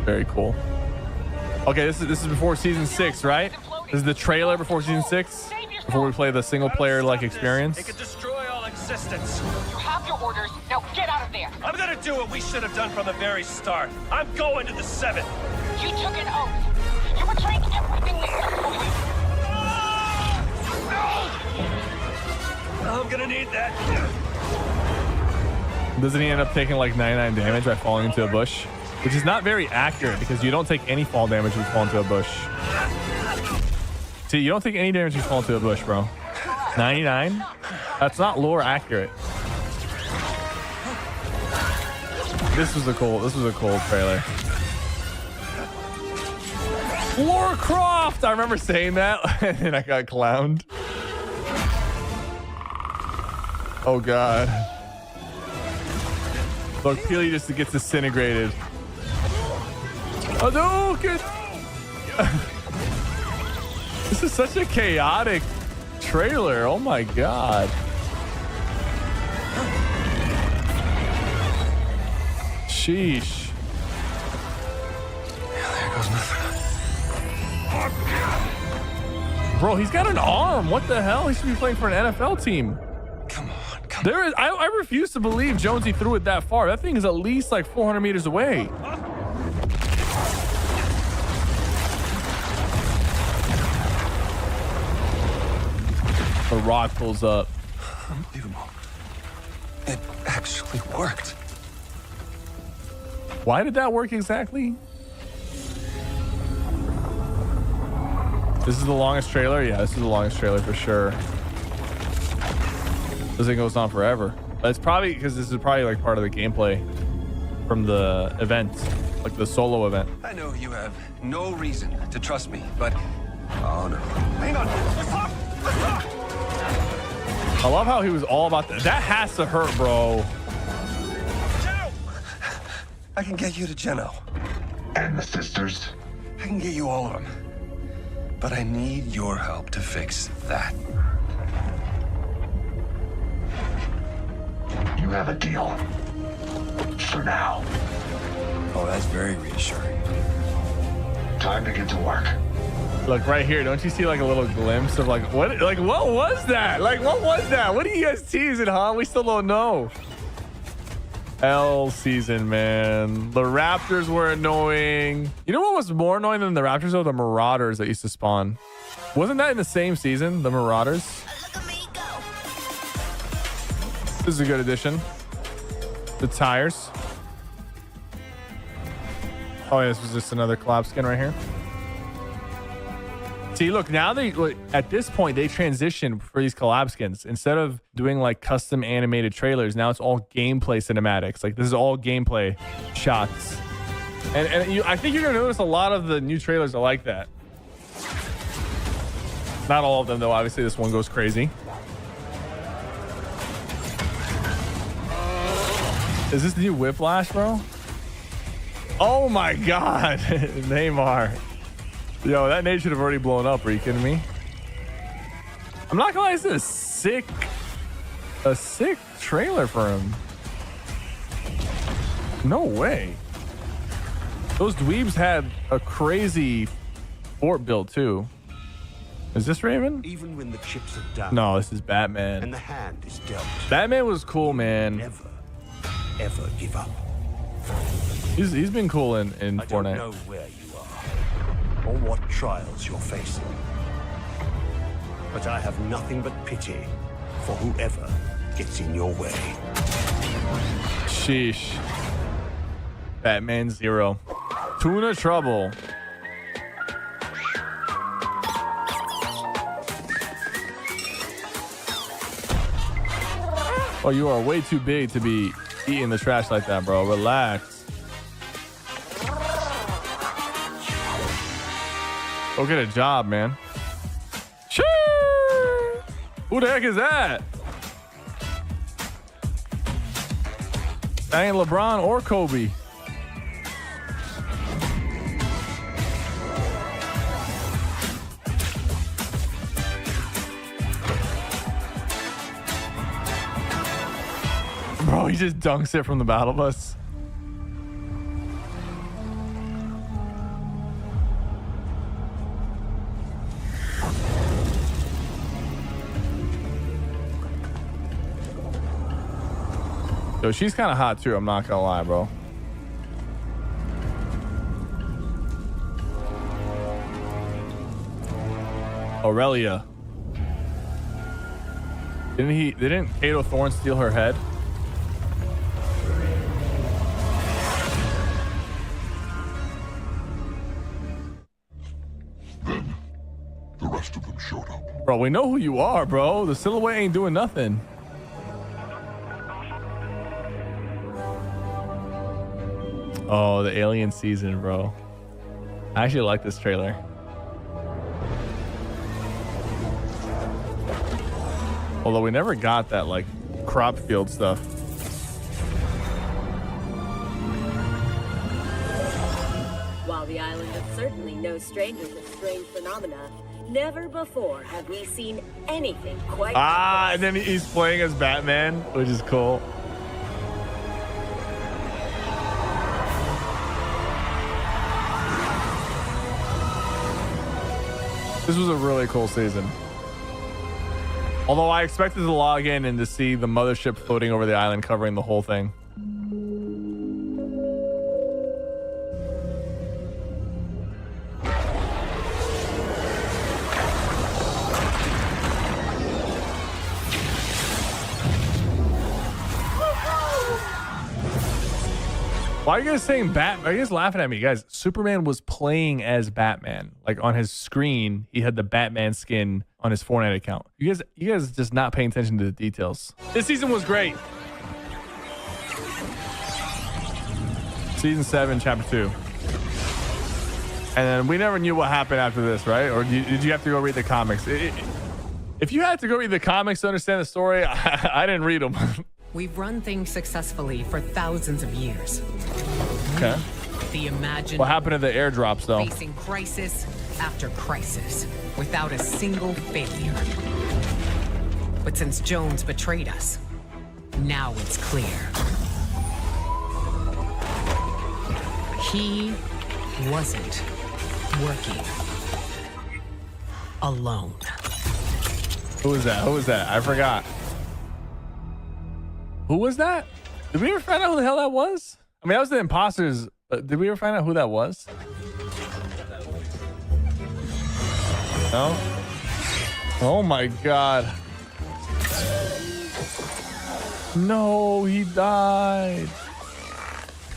Very cool. Okay, this is before season 6, right? This is the trailer before season 6, before we play the single player like experience.
It could destroy all existence.
You have your orders. Now get out of there.
I'm gonna do what we should have done from the very start. I'm going to the 7th.
You took an oath. You're betraying everything we stood for you.
I'm gonna need that.
Doesn't he end up taking like 99 damage by falling into a bush? Which is not very accurate because you don't take any fall damage when you fall into a bush. See, you don't take any damage when you fall into a bush, bro. 99? That's not lore accurate. This was a cool trailer. Lara Croft! I remember saying that and I got clowned. Oh god. Look, Peely just gets disintegrated. Hadouken! This is such a chaotic trailer. Oh my god. Sheesh.
There goes nothing.
Bro, he's got an arm. What the hell? He should be playing for an NFL team.
Come on.
I refuse to believe Jonesy threw it that far. That thing is at least like 400 meters away. The rock pulls up.
Unbelievable. It actually worked.
Why did that work exactly? This is the longest trailer? Yeah, this is the longest trailer for sure. This thing goes on forever. But it's probably because this is probably like part of the gameplay from the event, like the solo event.
I know you have no reason to trust me, but oh no. Hang on. Let's talk. Let's talk.
I love how he was all about that. That has to hurt, bro.
Geno! I can get you to Geno.
And the sisters.
I can get you all of them. But I need your help to fix that.
You have a deal. For now.
Oh, that's very reassuring.
Time to get to work.
Look right here. Don't you see like a little glimpse of like what was that? Like what was that? What are you guys teasing, huh? We still don't know. L season, man. The Raptors were annoying. You know what was more annoying than the Raptors though? The Marauders that used to spawn. Wasn't that in the same season? The Marauders. This is a good addition. The tires. Oh yeah, this was just another collab skin right here. See, look, now at this point, they transitioned for these collab skins. Instead of doing like custom animated trailers, now it's all gameplay cinematics. Like this is all gameplay shots. And I think you're gonna notice a lot of the new trailers are like that. Not all of them though, obviously this one goes crazy. Is this the new Whiplash, bro? Oh my God, Neymar. Yo, that nade should have already blown up. Are you kidding me? I'm not gonna lie, this is a sick trailer for him. No way. Those dweebs had a crazy fort build too. Is this Raven?
Even when the chips are down.
No, this is Batman.
And the hand is dealt.
Batman was cool, man.
Never, ever give up.
He's been cool in
I
Fortnite.
don't know where you are or what trials you're facing, but I have nothing but pity for whoever gets in your way.
Sheesh. Batman 0. Tuna trouble. Oh, you are way too big to be eating the trash like that, bro. Relax. Go get a job, man. Sure. Who the heck is that? That ain't LeBron or Kobe. Oh, he just dunks it from the battle bus. So she's kind of hot too. I'm not gonna lie, bro. Aurelia. Didn't Kato Thorne steal her head?
Then the rest of them showed up.
Bro, we know who you are, bro. The silhouette ain't doing nothing. Oh, the alien season, bro. I actually like this trailer. Although we never got that like crop field stuff.
While the island is certainly no stranger to strange phenomena, never before have we seen anything quite
And then he's playing as Batman, which is cool. This was a really cool season. Although I expected to log in and to see the mothership floating over the island covering the whole thing. Why are you guys saying Batman? Are you guys laughing at me? Guys, Superman was playing as Batman. Like on his screen, he had the Batman skin on his Fortnite account. You guys just not paying attention to the details. This season was great. Season 7, Chapter 2. And then we never knew what happened after this, right? Or did you have to go read the comics? If you had to go read the comics to understand the story, I didn't read them.
We've run things successfully for thousands of years.
Okay.
The imagined.
What happened to the airdrops, though?
Facing crisis after crisis without a single failure. But since Jones betrayed us, now it's clear. He wasn't working alone.
Who was that? Who was that? I forgot. Who was that? Did we ever find out who the hell that was? I mean, that was the imposters. But did we ever find out who that was? No? Oh my God. No, he died.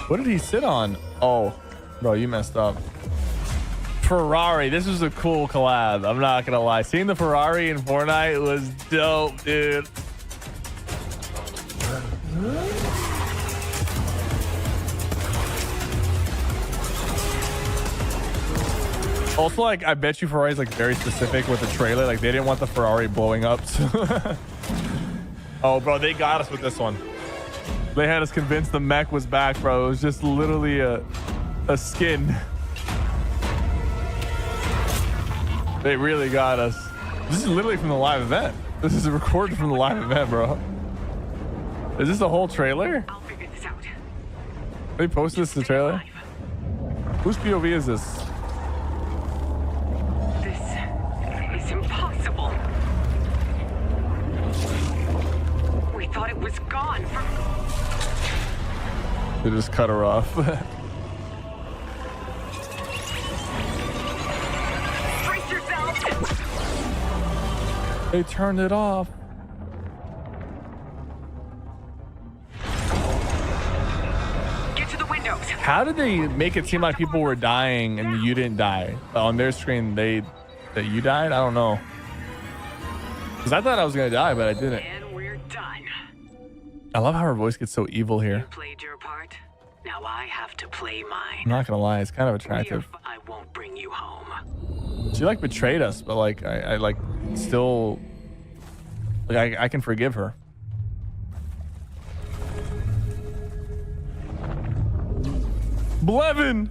What did he sit on? Oh, bro, you messed up. Ferrari. This was a cool collab. I'm not gonna lie. Seeing the Ferrari in Fortnite was dope, dude. Also, like, I bet you Ferrari's like very specific with the trailer. Like, they didn't want the Ferrari blowing up. Oh, bro, they got us with this one. They had us convinced the mech was back, bro. It was just literally a skin. They really got us. This is literally from the live event. This is recorded from the live event, bro. Is this the whole trailer?
I'll figure this out.
They posted this to the trailer? Whose POV is this?
This is impossible. We thought it was gone from...
They just cut her off.
Brace yourselves!
They turned it off. How did they make it seem like people were dying and you didn't die? On their screen, that you died? I don't know. Because I thought I was going to die, but I didn't.
And we're done.
I love how her voice gets so evil here.
You played your part. Now I have to play mine.
I'm not going to lie. It's kind of attractive.
I won't bring you home.
She like betrayed us, but like I like still like I can forgive her. Blevin.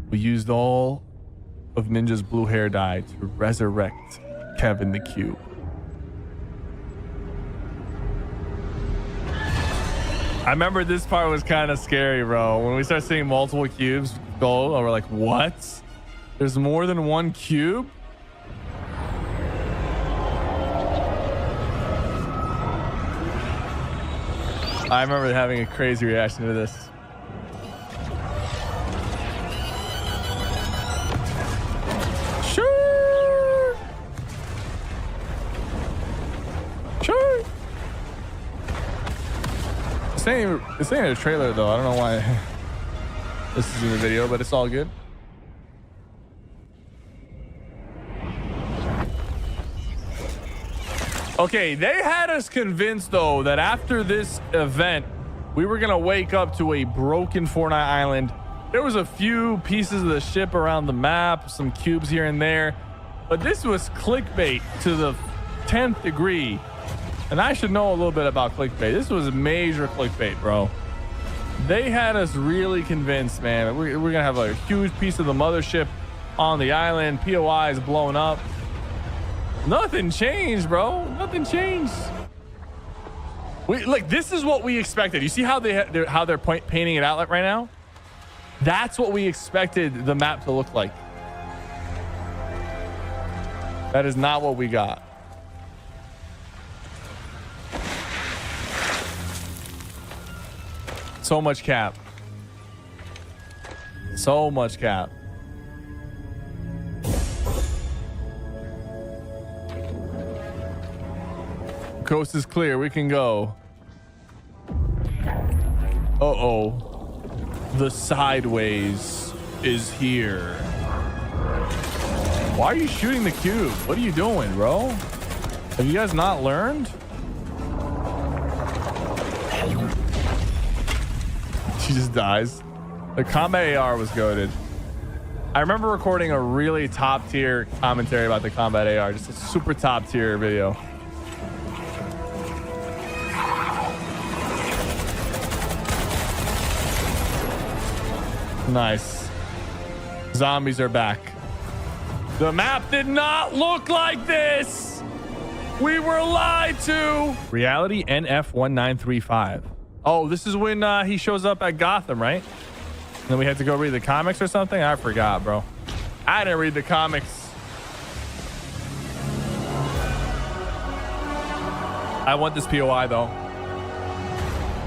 We used all of Ninja's blue hair dye to resurrect Kevin the Cube. I remember this part was kind of scary, bro. When we start seeing multiple cubes go, we're like, what? There's more than one cube? I remember having a crazy reaction to this. Sure. Sure. This ain't a trailer though. I don't know why this is in the video, but it's all good. Okay, they had us convinced though that after this event, we were gonna wake up to a broken Fortnite island. There was a few pieces of the ship around the map, some cubes here and there, but this was clickbait to the 10th degree. And I should know a little bit about clickbait. This was major clickbait, bro. They had us really convinced, man. We're gonna have a huge piece of the mothership on the island. POI is blowing up. Nothing changed, bro. Nothing changed. Look, this is what we expected. You see how they're painting it out like right now? That's what we expected the map to look like. That is not what we got. So much cap. So much cap. Coast is clear. We can go. Uh-oh. The sideways is here. Why are you shooting the cube? What are you doing, bro? Have you guys not learned? She just dies. The combat AR was goated. I remember recording a really top tier commentary about the combat AR, just a super top tier video. Nice. Zombies are back. The map did not look like this. We were lied to. Reality NF1935. Oh, this is when he shows up at Gotham, right? And then we had to go read the comics or something? I forgot, bro. I didn't read the comics. I want this POI, though.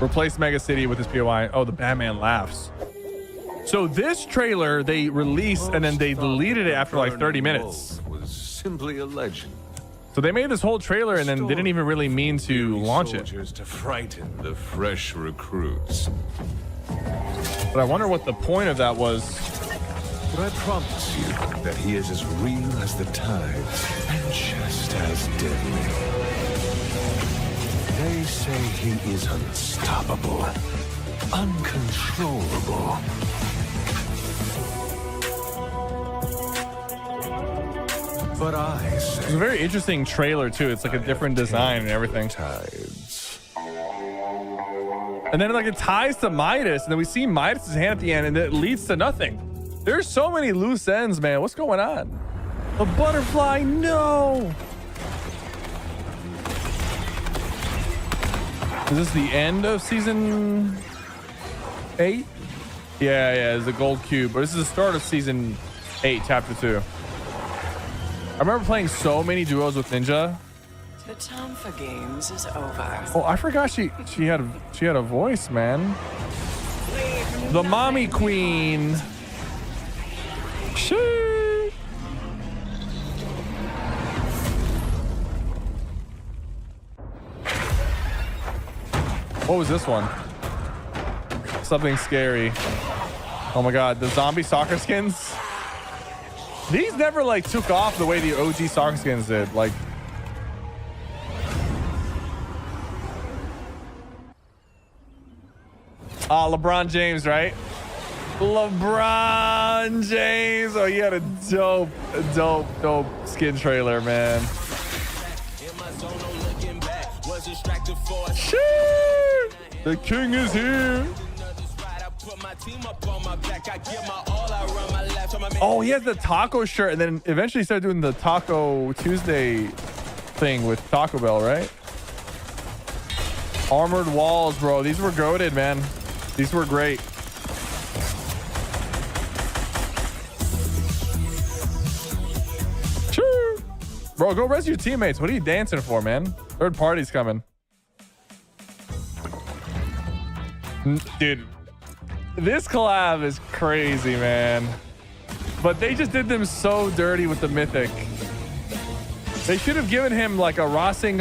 Replace Mega City with this POI. Oh, the Batman laughs. So this trailer, they released and then they deleted it after like 30 minutes.
Was simply a legend.
So they made this whole trailer and then didn't even really mean to launch it.
To frighten the fresh recruits.
But I wonder what the point of that was.
But I promise you that he is as real as the tides and just as deadly. They say he is unstoppable, uncontrollable. But I say
it's a very interesting trailer too. It's like a different design and everything.
Tides.
And then like it ties to Midas, and then we see Midas's hand at the end, and it leads to nothing. There's so many loose ends, man. What's going on? A butterfly, no. Is this the end of season 8? Yeah, it's a gold cube. But this is the start of season 8, chapter 2. I remember playing so many duos with Ninja.
The time for games is over.
Oh, I forgot she had a voice, man. The mommy queen. Shoo. What was this one? Something scary. Oh my god, the zombie soccer skins. These never like took off the way the OG soccer skins did. Like, LeBron James, right? LeBron James. Oh, he had a dope skin trailer, man. Shit! The king is here. Oh, he has the taco shirt, and then eventually started doing the Taco Tuesday thing with Taco Bell, right? Armored walls, bro. These were goated, man. These were great. Sure. Bro, go rest your teammates. What are you dancing for, man? Third party's coming. Dude, this collab is crazy, man. But they just did them so dirty with the Mythic. They should have given him like a Rasengan